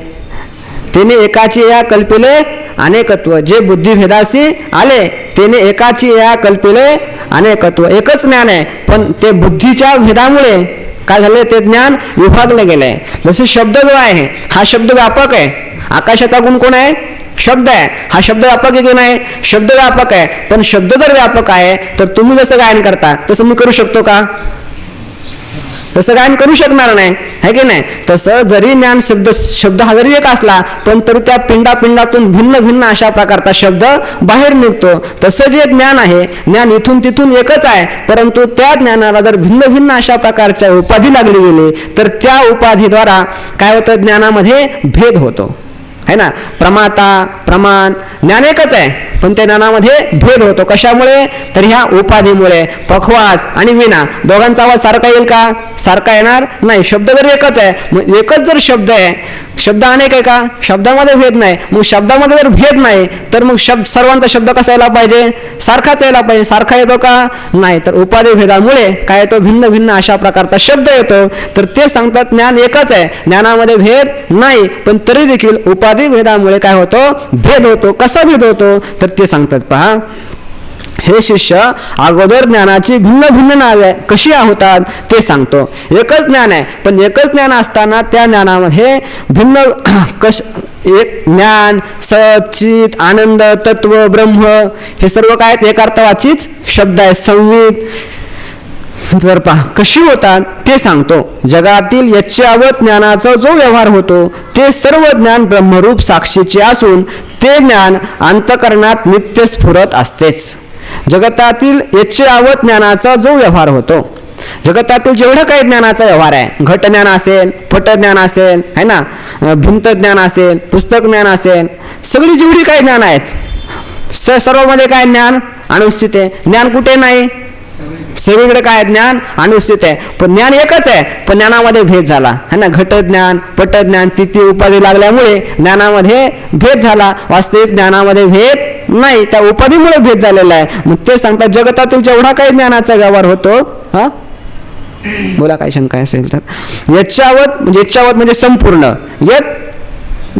Speaker 1: त्याने एकाची या कल्पिले अनेकत्व. जे बुद्धिभेदाशी आले त्याने एकाची या कल्पिले अनेकत्व. एकच ज्ञान आहे, पण ते बुद्धीच्या भेदामुळे काय झाले? ते ज्ञान विभागले गेले. जसे शब्द जो आहे हा शब्द व्यापक आहे. आकाशाचा गुण कोण आहे? शब्द आहे. हा शब्द व्यापक आहे की नाही? शब्द व्यापक आहे. पण शब्द जर व्यापक आहे तर तुम्ही जसं गायन करता तसं मी करू शकतो का? तसं गायन करू शकणार नाही, है की नाही? तसं जरी ज्ञान शब्द हा जरी एक असला पण तरी त्या पिंडातून भिन्न भिन्न अशा प्रकारचा शब्द बाहेर निघतो. तसं जे ज्ञान आहे, ज्ञान इथून तिथून एकच आहे, परंतु त्या ज्ञानाला जर भिन्न भिन्न अशा प्रकारच्या उपाधी लागली गेली तर त्या उपाधीद्वारा काय होतं? ज्ञानामध्ये भेद होतो, है ना? प्रमाता प्रमाण ज्ञान एकच आहे, पण त्या ज्ञानामध्ये भेद होतो. कशामुळे? तर ह्या उपाधीमुळे. पखवाज आणि विना दोघांचा आवाज सारखा येईल का? सारखा येणार नाही. शब्द जर एकच आहे, मग एकच जर शब्द आहे, शब्द अनेक आहे का? शब्दामध्ये भेद नाही. मग शब्दामध्ये जर भेद नाही तर मग सर्वांचा शब्द कसा यायला पाहिजे? सारखाच यायला पाहिजे. सारखा येतो का? नाही. तर उपाधी भेदामुळे काय येतो? भिन्न भिन्न अशा प्रकारचा शब्द येतो. तर ते सांगतात ज्ञान एकच आहे, ज्ञानामध्ये भेद नाही, पण तरी देखील उपाधी भेदामुळे काय होतो? भेद होतो. कसा भेद होतो? तर ते सांगतात. पहा, हे शिष्य अगोदर ज्ञानाची भिन्न भिन्न नावे कशी होतात ते सांगतो. एकच ज्ञान आहे, पण एकच ज्ञान असताना त्या ज्ञानामध्ये भिन्न एक ज्ञान, सच्चित, आनंद, तत्व, ब्रह्म हे सर्व काय एक अर्थवाचीच शब्द आहे. संवित तर पहा कशी होतात ते सांगतो. जगातील यच्चावत ज्ञानाचा जो व्यवहार होतो ते सर्व ज्ञान ब्रह्मरूप साक्षीचे असून ते ज्ञान अंतःकरणात नित्य स्फुरत असतेच. जगतातील यच्चावत ज्ञानाचा जो व्यवहार होतो, जगतातील जेवढं काही ज्ञानाचा व्यवहार आहे, घट ज्ञान असेल, पट ज्ञान असेल, है ना, भिंत ज्ञान असेल, पुस्तक ज्ञान असेल, सगळी जेवढी काही ज्ञान आहेत सर्वमध्ये काय ज्ञान अनुस्थित आहे. ज्ञान कुठे नाही? सगळीकडे काय ज्ञान अनुस्थित आहे. पण ज्ञान एकच आहे, पण ज्ञानामध्ये भेद झाला, है ना. घट ज्ञान, पट ज्ञान, तिथे उपाधी लागल्यामुळे ज्ञानामध्ये भेद झाला. वास्तविक ज्ञानामध्ये भेद नाही, त्या उपाधीमुळे भेद झालेला आहे. मग ते सांगतात जगतातील जेवढा काही ज्ञानाचा व्यवहार होतो, हा बोला काय शंका असेल तर. यच्चावत म्हणजे संपूर्ण, यत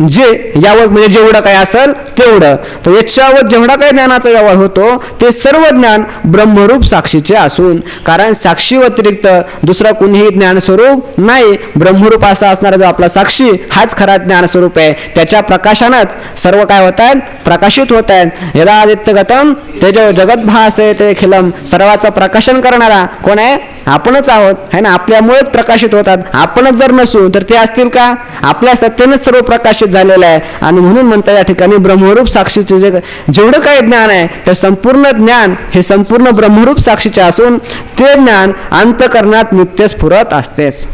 Speaker 1: जे यावत म्हणजे जेवढं काय असेल तेवढं. तर याच्यावर जेवढा काही ज्ञानाचा व्यवहार होतो ते सर्व ज्ञान ब्रह्मरूप साक्षीचे असून, कारण साक्षी व्यतिरिक्त दुसरा कोणीही ज्ञान स्वरूप नाही. ब्रह्मरूप असा असणारा जो आपला साक्षी हाच खरा ज्ञान स्वरूप आहे. त्याच्या प्रकाशानच सर्व काय होत आहेत? प्रकाशित होत आहेत. यदा आदित्य गतम तेजो जगत भासे ते खिलम. सर्वाचं प्रकाशन करणारा कोण आहे? आपणच आहोत, है ना. आपल्यामुळेच प्रकाशित होतात. आपणच जर नसू तर ते असतील का? आपल्या सत्तेनेच सर्व प्रकाशित झालेलं आहे. आणि म्हणून म्हणता या ठिकाणी ब्रह्मरूप साक्षीचे जेवढं काही ज्ञान आहे ते संपूर्ण ज्ञान हे संपूर्ण ब्रह्मरूप साक्षीचे असून ते ज्ञान अंतःकरणात नित्य स्फुरत असतेच.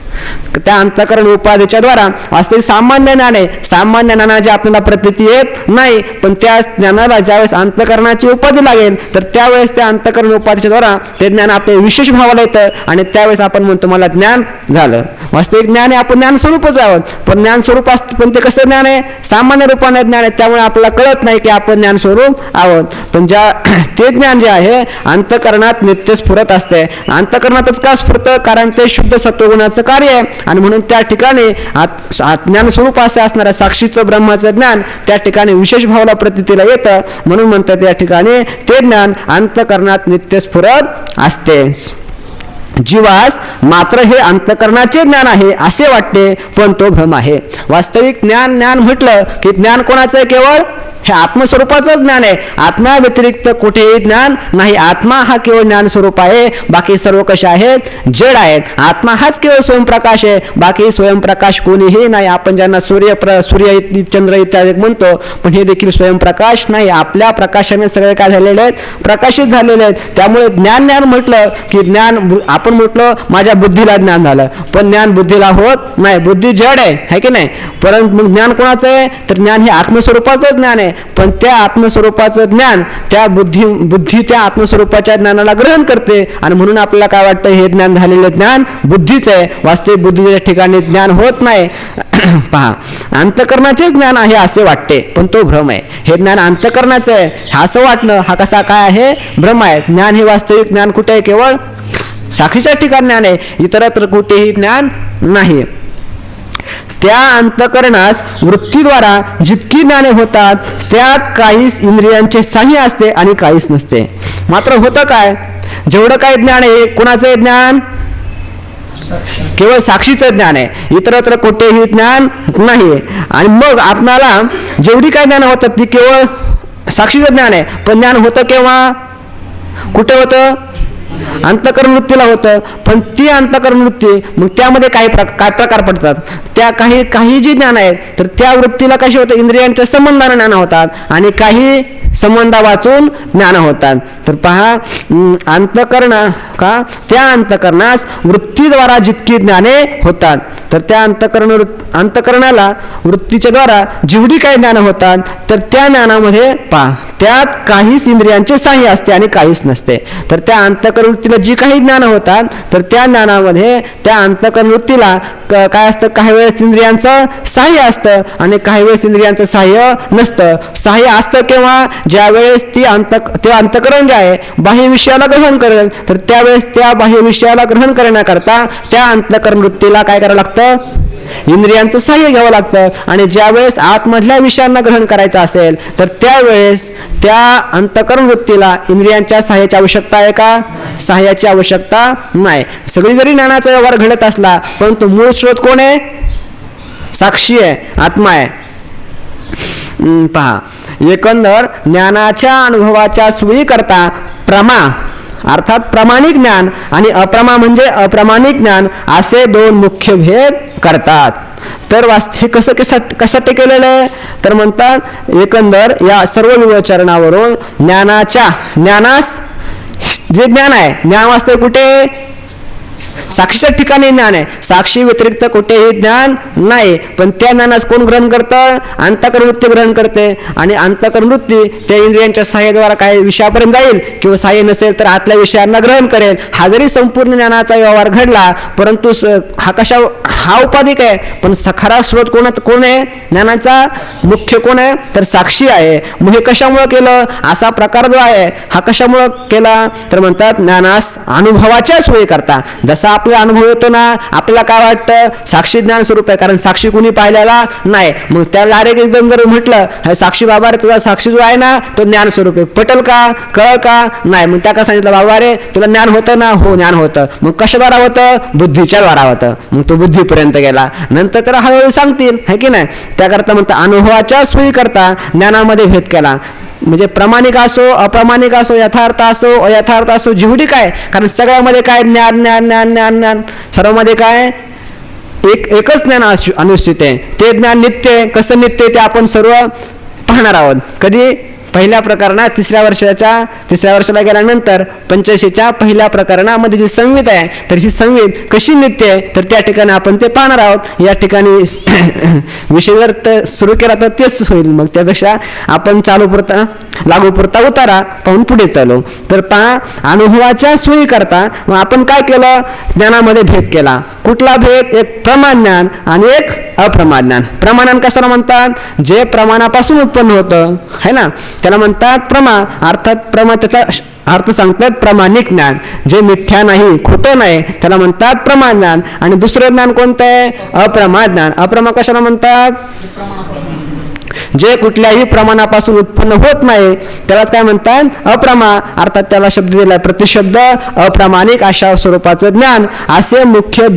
Speaker 1: त्या अंतःकरण उपाधीच्या द्वारा वास्तविक सामान्य ज्ञान आहे. सामान्य ज्ञानाची आपल्याला प्रतीती येत नाही, पण त्या ज्ञानाला ज्यावेळेस अंतःकरणाची उपाधी लागेल तर त्यावेळेस त्या अंतःकरण उपाधीच्या द्वारा ते ज्ञान आपले विशेष भावाला येतं आणि त्यावेळेस आपण म्हणतो मला ज्ञान झालं. वास्तविक ज्ञान आहे, आपण ज्ञान स्वरूपच आहोत, पण ज्ञान स्वरूप असतं, पण ते कसं ज्ञान आहे? सामान्य रूपाने ज्ञान आहे. त्यामुळे आपल्याला कळत नाही की आपण ज्ञान स्वरूप आहोत. पण ते ज्ञान जे आहे अंतःकरणात नित्य स्फुरत असते. अंतःकरणातच का स्फुरतं? कारण ते शुद्ध सत्वगुणाचं कार्य आहे. आणि म्हणून त्या ठिकाणी ज्ञान स्वरूप असं असणाऱ्या साक्षीचं ब्रह्माचं ज्ञान त्या ठिकाणी विशेष भावाला प्रतीतीला येतं. म्हणून म्हणतात या ठिकाणी ते ज्ञान अंतःकरणात नित्य स्फुरत असते. जीवास मात्र हे अंतःकरणाचे ज्ञान आहे असे वाटते, पण तो भ्रम आहे. वास्तविक ज्ञान म्हटलं की ज्ञान कोणाचं आहे? केवळ हे आत्मस्वरूपाचं ज्ञान आहे. आत्मा व्यतिरिक्त कुठेही ज्ञान नाही. आत्मा हा केवळ ज्ञान स्वरूप आहे, बाकी सर्व कशा आहेत? जड आहेत. आत्मा हाच केवळ स्वयंप्रकाश आहे, बाकी स्वयंप्रकाश कोणीही नाही. आपण ज्यांना सूर्य चंद्र इत्यादी म्हणतो, पण हे देखील स्वयंप्रकाश नाही. आपल्या प्रकाशाने सगळे काय झालेले आहेत? प्रकाशित झालेले आहेत. त्यामुळे ज्ञान म्हटलं की ज्ञान आपण म्हटलं माझ्या बुद्धीला ज्ञान झालं, पण ज्ञान बुद्धीला होत नाही. बुद्धी जड आहे की नाही. परंतु मग ज्ञान कोणाचं आहे? तर ज्ञान हे आत्मस्वरूपाचं ज्ञान आहे. पण त्या आत्मस्वरूपाचं ज्ञान त्या बुद्धी त्या आत्मस्वरूपाच्या ज्ञानाला ग्रहण करते आणि म्हणून आपल्याला काय वाटतं हे ज्ञान झालेलं ज्ञान बुद्धीच आहे. वास्तविक बुद्धीच्या ठिकाणी ज्ञान होत नाही. पहा, अंतःकरणाचेच ज्ञान आहे असे वाटते, पण तो भ्रम आहे. हे ज्ञान अंतःकरणाचं आहे असं वाटणं हा कसा काय आहे? भ्रम आहे. ज्ञान हे वास्तविक ज्ञान कुठे आहे? केवळ साक्षीच्या ठिकाणी ज्ञान आहे, इतरत्र कुठेही ज्ञान नाही. त्या अंतःकरणास वृत्तीद्वारा जितकी ज्ञाने होतात त्यात काहीच इंद्रियांचे साह्य असते आणि काहीच नसते. मात्र होतं काय? जेवढं काही ज्ञान आहे कोणाचं ज्ञान? केवळ साक्षीचं ज्ञान आहे, इतरत्र कुठेही ज्ञान नाही. आणि मग आपणाला जेवढी काही ज्ञान होतात ती केवळ साक्षीचं ज्ञान आहे. पण ज्ञान होतं केव्हा? कुठे होतं? अंतःकरण वृत्तीला होतं. पण ती अंतःकरण वृत्ती मग त्यामध्ये काय प्रकार पडतात? त्या काही जी ज्ञान आहेत तर त्या वृत्तीला कशी होतं? इंद्रियांच्या संबंधाने ज्ञान होतात आणि काही संबंधा वाचून ज्ञान होतात. तर पहा, त्या अंतःकरणास वृत्तीद्वारा जितकी ज्ञाने होतात तर त्या अंतःकरणाला वृत्तीच्या द्वारा जेवढी काही ज्ञान होतात तर त्या ज्ञानामध्ये पहा त्यात काहीच इंद्रियांचे साह्य असते आणि काहीच नसते. तर त्या अंतःकरण वृत्तीला जी काही ज्ञान होतात तर त्या ज्ञानामध्ये त्या अंतःकरण वृत्तीला काय असतं? काही वेळेस इंद्रियांचं साह्य असतं आणि काही वेळेस इंद्रियांचं साह्य नसतं. साह्य असतं केव्हा? ज्या वेळेस ते अंतःकरण जे आहे बाह्य विषयाला ग्रहण करेल तर त्यावेळेस त्या बाह्य विषयाला ग्रहण करण्याकरता त्या अंतःकरण वृत्तीला काय करावं लागतं? इंद्रियांचं साह्य घ्यावं लागतं. आणि ज्या वेळेस आतमधल्या विषयांना ग्रहण करायचं असेल तर त्यावेळेस त्या अंतःकरण वृत्तीला इंद्रियांच्या साह्याची आवश्यकता आहे का? साह्याची आवश्यकता नाही. सगळी जरी ज्ञानाचा व्यवहार घडत असला परंतु मूळ स्रोत कोण आहे? साक्षी आहे, आत्मा आहे. पहा, एकंदर ज्ञानाच्या अनुभवाच्या सोयी करता प्रमा अर्थात प्रामाणिक ज्ञान आणि अप्रमा म्हणजे अप्रामाणिक ज्ञान असे दोन मुख्य भेद करतात. तर हे कशासाठी केलेलं आहे? तर म्हणतात एकंदर या सर्व विवचरणावरून ज्ञानास जे ज्ञान आहे ज्ञान वास्तव कुठे? साक्षीच्या ठिकाणी ज्ञान आहे. साक्षी व्यतिरिक्त कुठेही ज्ञान नाही. पण त्या ज्ञानास कोण ग्रहण करतं? अंतःकरण वृत्ती ग्रहण करते. आणि अंतःकरण वृत्ती त्या इंद्रियांच्या साह्याद्वारा काही विषयापर्यंत जाईल किंवा साह्य नसेल तर आतल्या विषयांना ग्रहण करेल. हा जरी संपूर्ण ज्ञानाचा व्यवहार घडला परंतु हा उपाधिक आहे. पण खरा स्रोत कोण आहे? ज्ञानाचा मुख्य कोण आहे? तर साक्षी आहे. मग हे कशामुळे केलं? असा प्रकार जो आहे हा कशामुळे केला? तर म्हणतात ज्ञानास अनुभवाच्या सोयी करता. जसा आपला अनुभव येतो ना आपल्याला काय वाटतं? साक्षी ज्ञान स्वरूप आहे, कारण साक्षी कुणी पाहिलेला नाही. मग त्याला डायरेक्ट एकदम जर म्हटलं साक्षी बाबा रे तुझा साक्षी जो आहे ना तो ज्ञान स्वरूप आहे, पटल का? कळ का? नाही. मग त्या का सांगितलं बाबा रे तुला ज्ञान होतं ना? हो ज्ञान होतं. मग कशाद्वारा होतं? बुद्धीच्या द्वारा होतं. मग तो बुद्धीपर्यंत गेला. नंतर त्याला हळूहळू सांगतील है की नाही. त्याकरता म्हणतात अनुभवाच्या सोयी करता ज्ञानामध्ये भेद केला. म्हणजे प्रामाणिक असो अप्रामाणिक असो यथार्थ असो अयथार्थ असो जेवढी काय, कारण सगळ्यामध्ये काय ज्ञान ज्ञान ज्ञान ज्ञान ज्ञान सर्वांमध्ये काय एकच ज्ञान अनुष्ठित आहे. ते ज्ञान नित्य आहे. कसं नित्य आहे ते आपण सर्व पाहणार आहोत. कधी? पहिल्या प्रकरणात तिसऱ्या वर्षाला गेल्यानंतर 85च्या पहिल्या प्रकरणामध्ये जी संवित आहे तर ही संवित कशी नित्य आहे तर त्या ठिकाणी आपण ते पाहणार आहोत. या ठिकाणी विषय जर सुरू केला तर तेच होईल. मग त्यापेक्षा आपण लागू पुरता उतारा पाहून पुढे चालू. तर पहा अनुभवाच्या सोयी करता मग आपण काय केलं? ज्ञानामध्ये भेद केला. कुठला भेद? एक प्रमाण ज्ञान आणि एक अप्रमाण ज्ञान. प्रमाणान कशाला म्हणतात? जे प्रमाणापासून उत्पन्न होतं है ना त्याला म्हणतात प्रमा. अर्थात त्याचा अर्थ सांगतात प्रामाणिक ज्ञान. जे मिथ्या नाही खोटं नाही त्याला म्हणतात प्रमाण ज्ञान. आणि दुसरं ज्ञान कोणतं आहे? अप्रमाण ज्ञान. अप्रमा कशाला म्हणतात? जे कुठल्याही प्रमाणापासून उत्पन्न होत नाही त्यालाच काय म्हणतात? अप्रमा. अर्थात त्याला शब्द दिलाय प्रतिशब्द अप्रामाणिक अशा स्वरूपाचं ज्ञान. असे मुख्य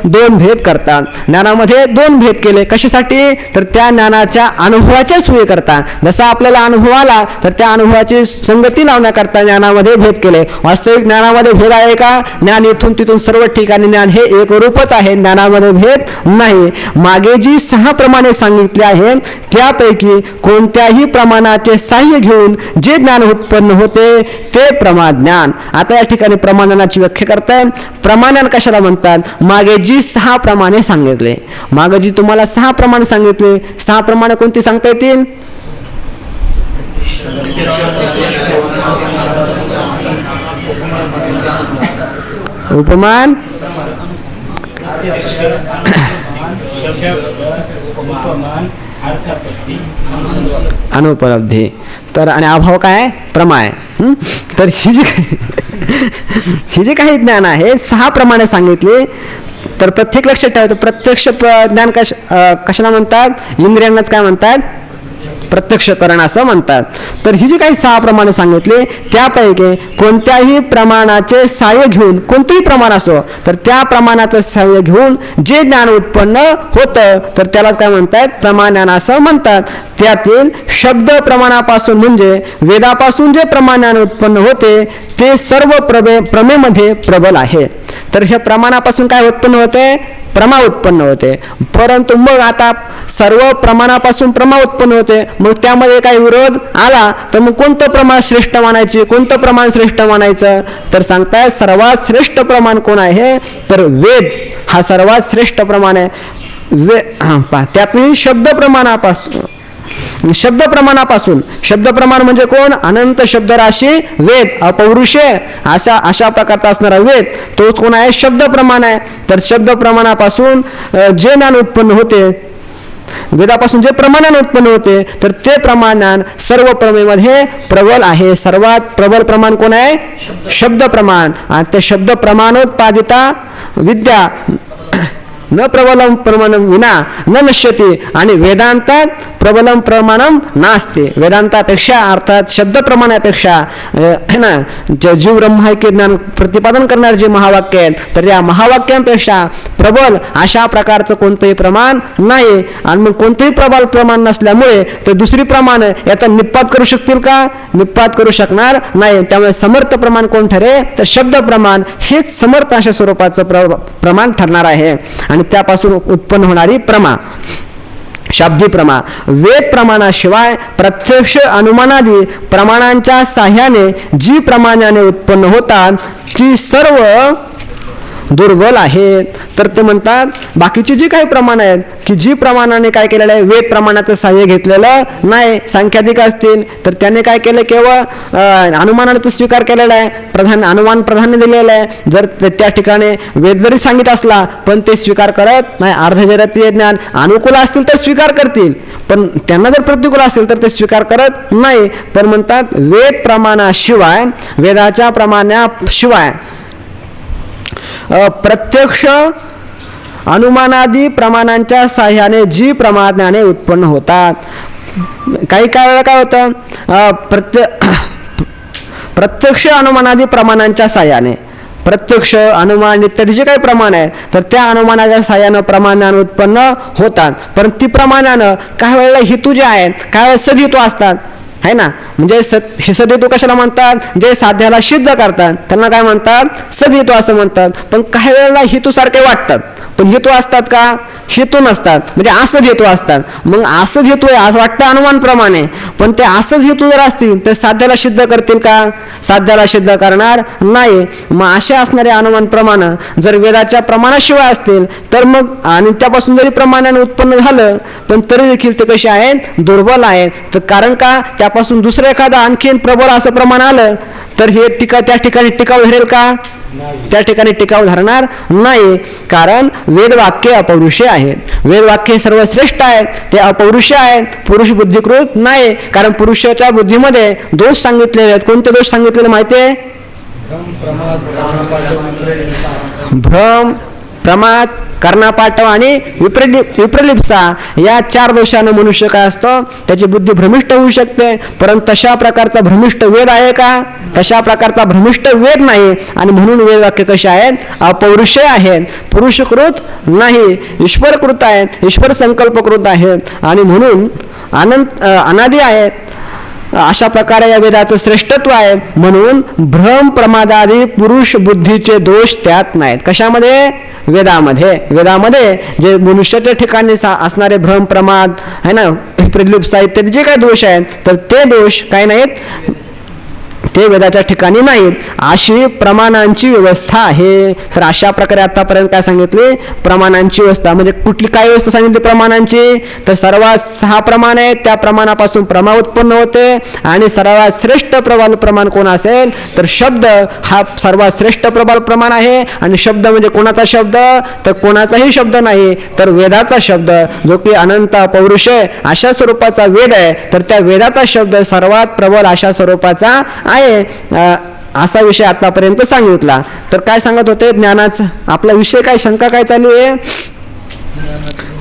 Speaker 1: दोन भेद करतात. ज्ञानामध्ये दोन भेद केले. कशासाठी? तर त्या ज्ञानाच्या अनुभवाच्या सोयी करता. जसा आपल्याला अनुभव आला तर त्या अनुभवाची संगती लावण्याकरता ज्ञानामध्ये भेद केले. वास्तविक ज्ञानामध्ये भेद आहे का? ज्ञान इथून तिथून सर्व ठिकाणी ज्ञान हे एकरूपच आहे, ज्ञानामध्ये भेद नाही. मागे जी 6 प्रमाणे सांगितले आहेत त्यापैकी कोणत्याही प्रमाणाचे साह्य घेऊन जे ज्ञान उत्पन्न होते ते प्रमाज्ञान. आता या ठिकाणी प्रमाणाची व्याख्या करताय. प्रमाज्ञान कशाला म्हणतात? मागे जी 6 प्रमाणे सांगितले, मागे जी तुम्हाला 6 प्रमाणे सांगितले, 6 प्रमाणे कोणती सांगता येतील? उपमान, अनुपलब्धी. तर आणि अभाव काय? प्रमाय. तर ही जी काही ज्ञान आहे 6 प्रमाणे सांगितले. तर प्रत्येक लक्षात ठेवायचं. प्रत्यक्ष ज्ञान कशाला म्हणतात? इंद्रियांनाच काय म्हणतात? प्रत्यक्षकरण असं म्हणतात. तर ही जी काही 6 प्रमाणे सांगितले त्यापैकी कोणत्याही प्रमाणाचे सहाय्य घेऊन, कोणतेही प्रमाण असो तर त्या प्रमाणाचं सहाय्य घेऊन जे ज्ञान उत्पन्न होतं तर त्याला काय म्हणतात? प्रमाज्ञान असं म्हणतात. त्यातील शब्द प्रमाणापासून म्हणजे वेदापासून जे प्रमाज्ञान उत्पन्न होते ते सर्व प्रमेमध्ये प्रबल आहे. तर हे प्रमाणापासून काय उत्पन्न होते? प्रमा उत्पन्न होते. परंतु मग आता सर्व प्रमाणापासून प्रमा उत्पन्न होते, मग त्यामध्ये काही विरोध आला तर मग कोणतं प्रमाण श्रेष्ठ मानायचे, कोणतं प्रमाण श्रेष्ठ मानायचं? तर सांगताय सर्वात श्रेष्ठ प्रमाण कोण आहे? तर वेद हा सर्वात श्रेष्ठ प्रमाण आहे. त्यातही शब्द प्रमाण म्हणजे कोण? अनंत शब्दराशी वेद, अपौरुषे अशा प्रकारचा असणारा वेद तोच कोण आहे? शब्द प्रमाण आहे. तर शब्द प्रमाणापासून जे ज्ञान उत्पन्न होते, वेदापासून जे प्रमाणान उत्पन्न होते तर ते प्रमाणान सर्व प्रमेमध्ये प्रबल आहे. सर्वात प्रबल प्रमाण कोण आहे? शब्द प्रमाण. आणि ते शब्द प्रमाणोत्पादिता विद्या न प्रबलम प्रमाणम विना न नश्यते. आणि वेदांतात प्रबलम प्रमाणम नास्ते. वेदांतापेक्षा अर्थात शब्द प्रमाणापेक्षा है ना जीव ब्रह्मैक्य ज्ञान प्रतिपादन करणारे जे महावाक्य आहेत तर या महावाक्यांपेक्षा प्रबल अशा प्रकारचं कोणतंही प्रमाण नाही. आणि मग कोणतेही प्रबल प्रमाण नसल्यामुळे तर दुसरी प्रमाण याचा निपात करू शकतील का? निपात करू शकणार नाही. त्यामुळे समर्थ प्रमाण कोण ठरे? तर शब्द प्रमाण हेच समर्थ अशा स्वरूपाचं प्रमाण ठरणार आहे. आणि त्यापासून उत्पन्न होणारी प्रमा, शाब्दी प्रमा. वेद प्रमाणाशिवाय प्रत्यक्ष अनुमानादी प्रमाणांच्या साह्याने जी प्रमाणाने उत्पन्न होतात ती सर्व दुर्बल आहेत. तर ते म्हणतात बाकीची जी काही प्रमाण आहेत की जी प्रमाणाने काय केलेलं आहे? वेद प्रमाणाचं साह्य घेतलेलं नाही. सांख्याधिक असतील तर त्याने काय केलं? केवळ अनुमानाचा स्वीकार केलेला आहे, अनुमान प्राधान्य दिलेलं आहे. जर त्या ठिकाणी वेद जरी सांगित असला पण ते स्वीकार करत नाही. अर्धजरतीय ज्ञान अनुकूल असतील तर स्वीकार करतील, पण त्यांना जर प्रतिकूल असेल तर ते स्वीकार करत नाही. पण म्हणतात वेद प्रमाणाशिवाय, वेदाच्या प्रमाणाशिवाय प्रत्यक्ष अनुमानादी प्रमाणांच्या साह्याने जी प्रमाज्ञाने उत्पन्न होतात. काही काळाला काय होतं? प्रत्यक्ष अनुमानादी प्रमाणांच्या साह्याने, प्रत्यक्ष अनुमान इत्यादी जे काही प्रमाण आहे तर त्या अनुमानाच्या साह्यानं प्रमाणान उत्पन्न होतात. परंतु ती प्रमाणानं काही वेळेला हेतू जे आहेत काही वेळेला सदहेतू असतात है ना. म्हणजे सदहेतू कशाला म्हणतात? जे साध्याला सिद्ध करतात त्यांना काय म्हणतात? सदहेतू असं म्हणतात. पण काही वेळेला हेतू सारखे वाटतात पण हेतू असतात का? हेतू नसतात, म्हणजे असंच हेतू असतात. मग असंच हेतू आहे असं वाटतं अनुमानप्रमाणे, पण ते असंच हेतू जर असतील तर साध्याला सिद्ध करतील का? साध्याला सिद्ध करणार नाही. मग असे असणारे अनुमान प्रमाण जर वेदाच्या प्रमाणाशिवाय असतील तर मग आणि त्यापासून जरी प्रमाणाने उत्पन्न झालं पण तरी देखील ते कसे आहेत? दुर्बल आहेत. तर कारण का? त्यापासून दुसरं एखादं आणखीन प्रबळ असं प्रमाण आलं तर हे त्या ठिकाणी टिकाऊ धरेल का? त्या ठिकाणी टिकाऊ धरणार नाही. कारण वेदवाक्य अपौरुषे आहेत. वेदवाक्य सर्वश्रेष्ठ आहेत, ते अपौरुषे आहेत, पुरुष बुद्धिकृत नाही. कारण पुरुषाच्या बुद्धीमध्ये दोष सांगितलेले आहेत. कोणते दोष सांगितलेले माहिती आहे? भ्रम, प्रमाद, कर्णापाठव आणि विप्रलिप्सा या 4 दोषानं मनुष्य काय असतं? त्याची बुद्धी भ्रमिष्ट होऊ शकते. परंतु तशा प्रकारचा भ्रमिष्ट वेद आहे का? तशा प्रकारचा भ्रमिष्ट वेद नाही. आणि म्हणून वेदवाक्य कसे आहेत? अपौरुषे आहेत, पुरुषकृत नाही, ईश्वरकृत आहेत, ईश्वर संकल्पकृत आहेत. आणि म्हणून अनादी आहेत. अशा प्रकारे या वेदाचं श्रेष्ठत्व आहे. म्हणून भ्रम प्रमादादी पुरुष बुद्धीचे दोष त्यात नाहीत. कशामध्ये? वेदामध्ये जे मनुष्याच्या ठिकाणी असणारे भ्रम प्रमाद आहे ना, प्रलिप्सा इत्यादी जे काही दोष आहेत, तर ते दोष काय नाहीत, ते वेदाच्या ठिकाणी नाहीत. अशी प्रमाणांची व्यवस्था आहे. तर अशा प्रकारे आतापर्यंत काय सांगितले? प्रमाणांची व्यवस्था. म्हणजे कुठली काय व्यवस्था सांगितली प्रमाणांची? तर सर्वात 6 प्रमाण आहेत, त्या प्रमाणापासून प्रमा उत्पन्न होते. आणि सर्वात श्रेष्ठ प्रबल प्रमाण कोण असेल? तर शब्द हा सर्वात श्रेष्ठ प्रबल प्रमाण आहे. आणि शब्द म्हणजे कोणाचा शब्द? तर कोणाचाही शब्द नाही, तर वेदाचा शब्द, जो की अनंत पौरुष अशा स्वरूपाचा वेद आहे. तर त्या वेदाचा शब्द सर्वात प्रबल अशा स्वरूपाचा आहे. असा विषय आतापर्यंत सांगितला. तर काय सांगत होते? ज्ञानाचा आपला विषय काय, शंका काय चालू आहे?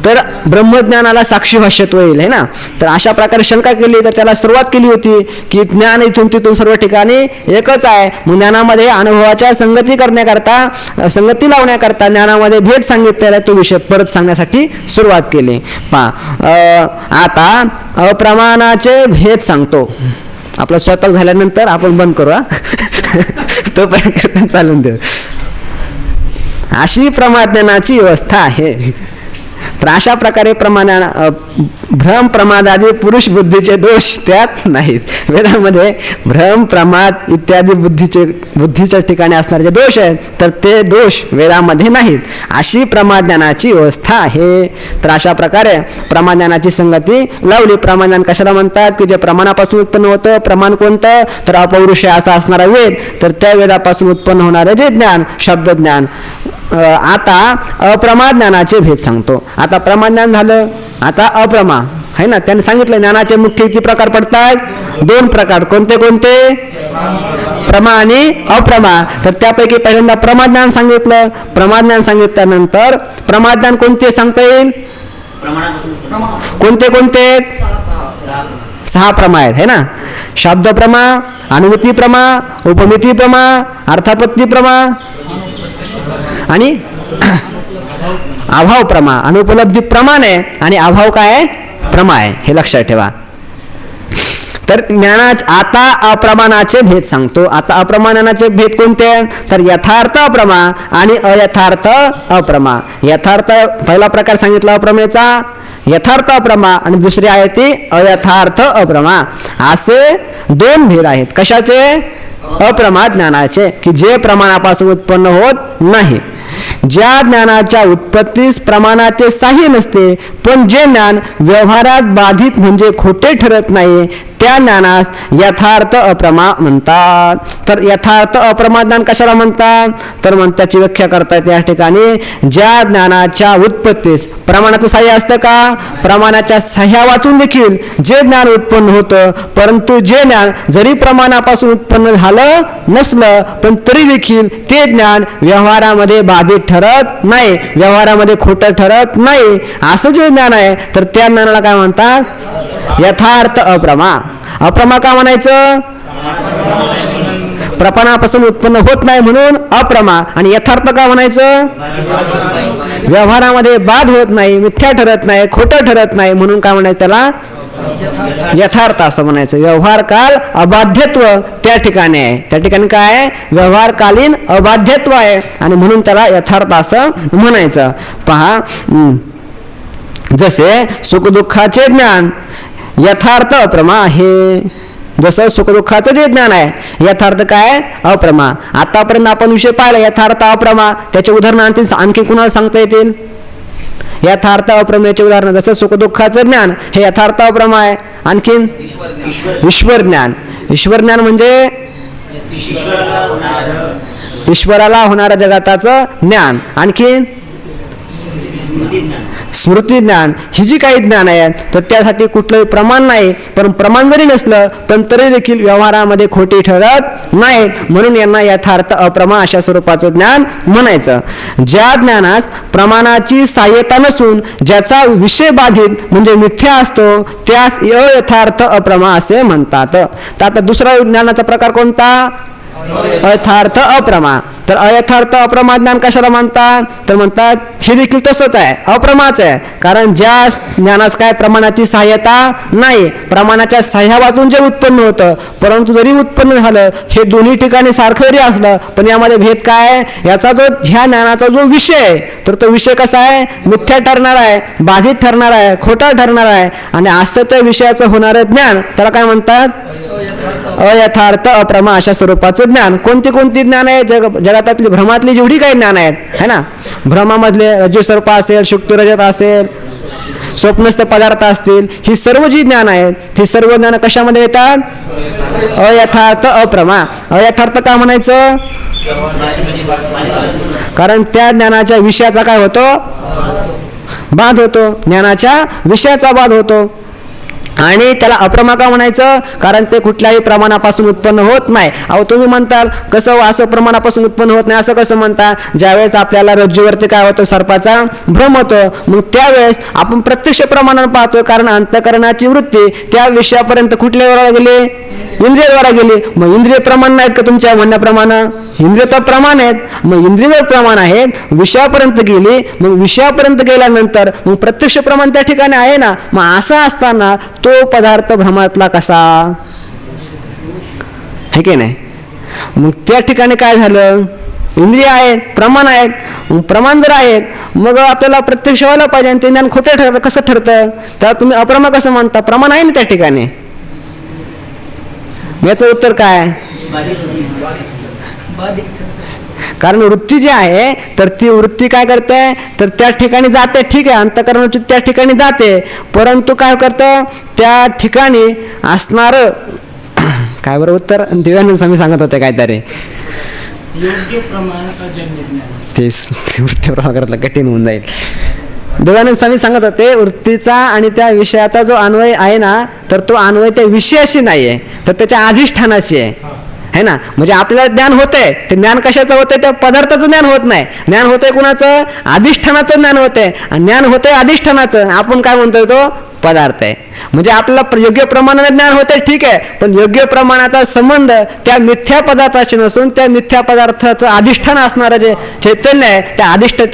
Speaker 1: तर ब्रह्मज्ञानाला साक्षी भाष्यत्व येईल, है ना. तर अशा प्रकारे शंका केली, तर त्याला सुरुवात केली होती की ज्ञान इथून तिथून सर्व ठिकाणी एकच आहे. मग ज्ञानामध्ये अनुभवाच्या संगती करण्याकरता, संगती लावण्याकरता ज्ञानामध्ये भेद सांगितलेला तो विषय परत सांगण्यासाठी सुरुवात केली. आता अप्रमाणाचे भेद सांगतो. आपला स्वयंपाक झाल्यानंतर आपण बंद करू, तोपर्यंत चालून देऊ. अशी प्रमाज्ञानाची व्यवस्था आहे. तर अशा प्रकारे भ्रम प्रमादादी पुरुष बुद्धीचे दोष त्यात नाहीत. वेदामध्ये भ्रम प्रमाद इत्यादी बुद्धीच्या ठिकाणी असणारे जे दोष आहेत, तर ते दोष वेदामध्ये नाहीत. अशी प्रमाज्ञानाची व्यवस्था आहे. तर अशा प्रकारे प्रमाज्ञानाची संगती लावली. प्रमाज्ञान कशाला म्हणतात? की जे प्रमाणापासून उत्पन्न होतं. प्रमाण कोणतं? तर अपौरुष असा असणारा वेद. तर त्या वेदापासून उत्पन्न होणारे जे ज्ञान, शब्दज्ञान. आता अप्रमा ज्ञानाचे भेद सांगतो. आता प्रमा ज्ञान झालं, आता अप्रमा आहे ना. त्याने सांगितलं ज्ञानाचे मुख्य किती प्रकार पडतात? 2 प्रकार. कोणते कोणते? प्रमा आणि अप्रमा. तर त्यापैकी पहिल्यांदा प्रमाज्ञान सांगितलं. प्रमाज्ञान सांगितल्यानंतर प्रमाज्ञान कोणते सांगता येईल? कोणते कोणते? 6 प्रमा आहेत, है ना. शब्द प्रमा, अनुभूती प्रमा, उपमिती प्रमा, अर्थापत्ती प्रमा आणि अभाव प्रमा. अनुपलब्धी प्रमाण आहे आणि अभाव काय आहे? प्रमा आहे. हे लक्षात ठेवा. तर आता अप्रमाणाचे भेद सांगतो. आता अप्रमाणाचे भेद कोणते? तर यथार्थ अप्रमा आणि अयथार्थ अप्रमा. यथार्थ पहिला प्रकार सांगितला अप्रमेचा, यथार्थ अप्रमा, आणि दुसरी आहे ती अयथार्थ अप्रमा. असे 2 भेद आहेत. कशाचे? अप्रमा ज्ञानाचे, की जे प्रमाणापासून उत्पन्न होत नाही. ज्या ज्ञानाच्या उत्पत्तीस प्रमाणाचे साह्य नसते, पण जे ज्ञान व्यवहारात बाधित म्हणजे खोटे ठरत नाही, त्या ज्ञानास यथार्थ अप्रमा म्हणतात. तर यथार्थ अप्रमा ज्ञान कशाला म्हणतात? तर त्याची व्याख्या करतात या ठिकाणी. ज्या ज्ञानाच्या उत्पत्तीस प्रमाणाचं साह्य असतं का? प्रमाणाच्या साह्या वाचून देखील जे ज्ञान उत्पन्न होतं, परंतु जे ज्ञान जरी प्रमाणापासून उत्पन्न झालं नसलं, पण तरी देखील ते ज्ञान व्यवहारामध्ये बाधित ठरत नाही, व्यवहारामध्ये खोटं ठरत नाही, असं जे ज्ञान आहे, तर त्या ज्ञानाला काय म्हणतात? यथार्थ अप्रमा. अप्रमा का म्हणायचं? प्रमाणापासून उत्पन्न होत नाही म्हणून अप्रमा. आणि यथार्थ का म्हणायचं? व्यवहारामध्ये बाद होत नाही, मिथ्या ठरत नाही, खोटं ठरत नाही, म्हणून काय म्हणायचं त्याला? यथार्थ असं म्हणायचं. व्यवहार काल अबाध्यत्व त्या ठिकाणी आहे. त्या ठिकाणी काय आहे? व्यवहारकालीन अबाध्यत्व आहे, आणि म्हणून त्याला यथार्थ असं म्हणायचं. पहा, जसे सुखदुःखाचे ज्ञान यथार्थ अप्रमा आहे. जसं सुखदुःखाचं जे ज्ञान आहे यथार्थ काय? अप्रमा. आतापर्यंत आपण विषय पाहिला यथार्थ अप्रमा. त्याचे उदाहरण आणखी कुणाला सांगता येतील? यथार्थ अप्रमेयाचे उदाहरण जसं सुखदुःखाचं ज्ञान हे यथार्थ अप्रमा आहे. आणखीन ईश्वर ज्ञान. ईश्वर ज्ञान म्हणजे ईश्वराला होणाऱ्या जगताचं ज्ञान. आणखीन स्मृती ज्ञान. ही जी काही ज्ञान आहे तर त्यासाठी कुठलंही प्रमाण नाही, पण प्रमाण जरी नसलं पण तरी देखील व्यवहारामध्ये खोटी ठरत नाहीत, म्हणून यांना यथार्थ अप्रमा अशा स्वरूपाचं ज्ञान म्हणायचं. ज्या ज्ञानास प्रमाणाची सहाय्यता नसून ज्याचा विषय बाधित म्हणजे मिथ्या असतो त्यास अयथार्थ अप्रमा असे म्हणतात. तर आता दुसरा ज्ञानाचा प्रकार कोणता? यथार्थ अप्रमा. तर अयथार्थ अप्रमा ज्ञान कशाला म्हणतात, तर म्हणतात हे देखील तसंच आहे, अप्रमाच आहे. कारण ज्या ज्ञानास काय प्रमाणाची सहाय्यता नाही, प्रमाणाच्या सहाय्यावाचून जे उत्पन्न होतं, परंतु जरी उत्पन्न झालं हे दोन्ही ठिकाणी सारखं जरी असलं, पण यामध्ये भेद काय, याचा जो ह्या ज्ञानाचा जो विषय, तर तो विषय कसा आहे, मिथ्या ठरणार आहे, बाधित ठरणार आहे, खोटा ठरणार आहे. आणि असं त्या विषयाचं होणारं ज्ञान त्याला काय म्हणतात, अयथार्थ अप्रमा अशा स्वरूपाचं ज्ञान. कोणती कोणती ज्ञान आहे, जगातातली भ्रमातली जेवढी काही ज्ञान आहेत है ना, भ्रमामधले रज्जू सर्प असेल, शुक्ती रजत असेल, स्वप्नस्थ पदार्थ असतील, ही सर्व जी ज्ञान आहेत ती सर्व ज्ञान कशामध्ये येतात, अयथार्थ अप्रमा. अयथार्थ का म्हणायचं, कारण त्या ज्ञानाच्या विषयाचा काय होतो, बाध होतो, ज्ञानाच्या विषयाचा बाध होतो. आणि त्याला अप्रमा का म्हणायचं, कारण ते कुठल्याही प्रमाणापासून उत्पन्न होत नाही. अहो तुम्ही म्हणताल कसं असं प्रमाणापासून उत्पन्न होत नाही, असं कसं म्हणता, ज्यावेळेस आपल्याला रज्जूवरती काय होतं, सर्पाचा भ्रम होतो, मग त्यावेळेस आपण प्रत्यक्ष प्रमाणाने पाहतोय, कारण अंतःकरणाची वृत्ती त्या विषयापर्यंत कुठल्या द्वारा गेली, इंद्रियाद्वारा गेली. मग इंद्रिय प्रमाण नाहीत का तुमच्या म्हणण्याप्रमाणे, इंद्रिय तर प्रमाण आहेत. मग इंद्रिय जर प्रमाण आहेत, विषयापर्यंत गेली, मग विषयापर्यंत गेल्यानंतर मग प्रत्यक्ष प्रमाण त्या ठिकाणी आहे ना. मग असं असताना तो पदार्थ भ्रमातला कसा, है की नाही. मग त्या ठिकाणी काय झालं, इंद्रिय आहेत, प्रमाण आहेत. मग प्रमाण जर आहेत, मग आपल्याला प्रत्यक्ष व्हायला पाहिजे, आणि ते ज्ञान खोटं ठरतं, कसं ठरतं, तर तुम्ही अप्रमा कसं म्हणता, प्रमाण आहे ना त्या ठिकाणी. याचं उत्तर काय, कारण वृत्ती जी आहे तर ती वृत्ती काय करते, तर त्या ठिकाणी जाते, ठीक आहे, अंतःकरणाची त्या ठिकाणी जाते, परंतु काय करतं, त्या ठिकाणी असणार काय बरं उत्तर, दिव्यानंद स्वामी सांगत होते काहीतरी, ते वृत्ती कठीण होऊन जाईल. देवानंद स्वामी सांगत होते वृत्तीचा आणि त्या विषयाचा जो अन्वय आहे ना, तर तो अन्वय त्या विषयाशी नाही आहे, तर त्याच्या अधिष्ठानाशी आहे ना. म्हणजे आपल्याला ज्ञान होतंय, ते ज्ञान कशाचं होतंय, त्या पदार्थाचं ज्ञान होत नाही, ज्ञान होतंय कुणाचं, अधिष्ठानाचं ज्ञान होतंय, आणि ज्ञान होतंय अधिष्ठानाचं, आपण काय म्हणतोय तो पदार्थ आहे. म्हणजे आपल्याला योग्य प्रमाणाने ज्ञान होते, ठीक आहे, पण योग्य प्रमाणाचा संबंध त्या मिथ्या पदार्थाशी नसून त्या मिथ्या पदार्थाचं अधिष्ठान असणारं जे चैतन्य आहे त्या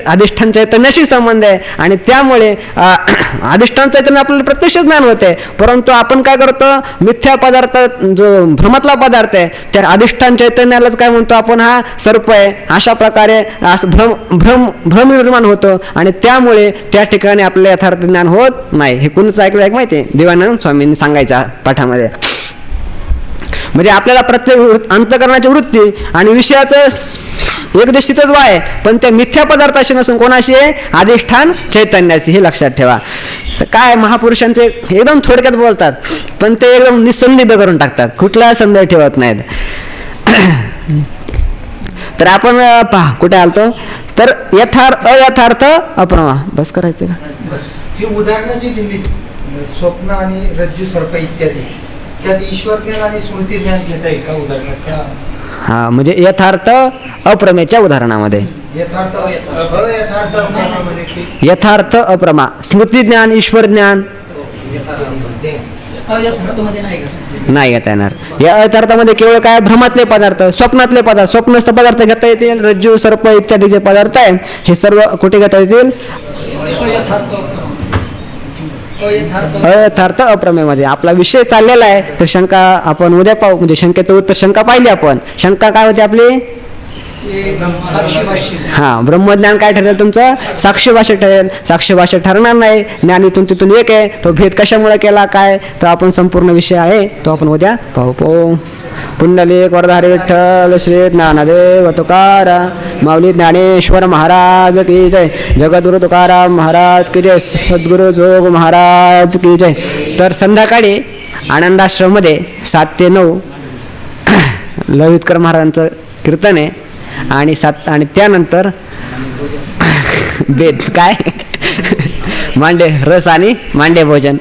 Speaker 1: अधिष्ठान चैतन्याशी संबंध आहे. आणि त्यामुळे अधिष्ठान चैतन्य आपल्याला प्रत्यक्ष ज्ञान होते, परंतु आपण काय करतो, मिथ्या पदार्थ जो भ्रमातला पदार्थ आहे त्या अधिष्ठान चैतन्यालाच काय म्हणतो आपण, हा सर्प आहे. अशा प्रकारे भ्रम निर्माण होतो, आणि त्यामुळे त्या ठिकाणी आपल्याला यथार्थ ज्ञान होत नाही. हे कोणीच ऐकलं आहे माहिती आहे, देवानंद स्वामींनी सांगायच्या पाठामध्ये. म्हणजे आपल्याला प्रत्येक अंतःकरणाची वृत्ती आणि विषयाचं एकदेशितत्व आहे, पण त्या मिथ्या पदार्थाशी नसून कोणाशी आहे, अधिष्ठान चैतन्याशी. हे लक्षात ठेवा. तर काय महापुरुषांचे एकदम थोडक्यात बोलतात, पण ते एकदम निसंदिग्ध करून टाकतात, कुठला संदेह ठेवत नाहीत. तर आपण पहा कुठे आलतो, तर अयथार्थ अप्रमा. बस करायचं का,
Speaker 2: ही उदाहरणं जी दिली, स्वप्न आणि रज्जू सर्प इत्यादी, त्यात ईश्वर ज्ञान आणि स्मृती ज्ञान घेता येईल का उदाहरणात?
Speaker 1: हा, म्हणजे यथार्थ अप्रमेच्या उदाहरणामध्ये यथार्थ अप्रमा, स्मृती ज्ञान, ईश्वर ज्ञान नाही घेता येणार. या अयथार्थामध्ये केवळ काय, भ्रमातले पदार्थ, स्वप्नातले पदार्थ, स्वप्नस्थ पदार्थ घेता येतील, रज्जू सर्प इत्यादी जे पदार्थ आहेत हे सर्व कुठे घेता येतील, अयथार्थ अप्रमेमध्ये. आपला विषय चाललेला आहे, तर शंका आपण उद्या पाहू. म्हणजे शंकेचं उत्तर, शंका पाहिली आपण, शंका काय होती आपली, हा, ब्रह्मज्ञान काय ठरेल तुमचं, साक्षी भाष्य ठरेल. साक्षी भाष्य ठरणार नाही, ज्ञान इथून तिथून एक आहे, तो भेद कशामुळे केला काय, तर आपण संपूर्ण विषय आहे तो आपण उद्या पाहू. पुंडलिक वरधारी विठ्ठल श्री ज्ञानदेव तुकाराम माऊली ज्ञानेश्वर महाराज की जय, जगद्गुरु तुकाराम महाराज की जय, सद्गुरु जोग महाराज की जय. तर संध्याकाळी आनंदाश्रममध्ये 7 ते 9 ललितकर महाराजांचं कीर्तन आहे, आणि त्यानंतर बेद काय मांडे रस आणि मांडे भोजन.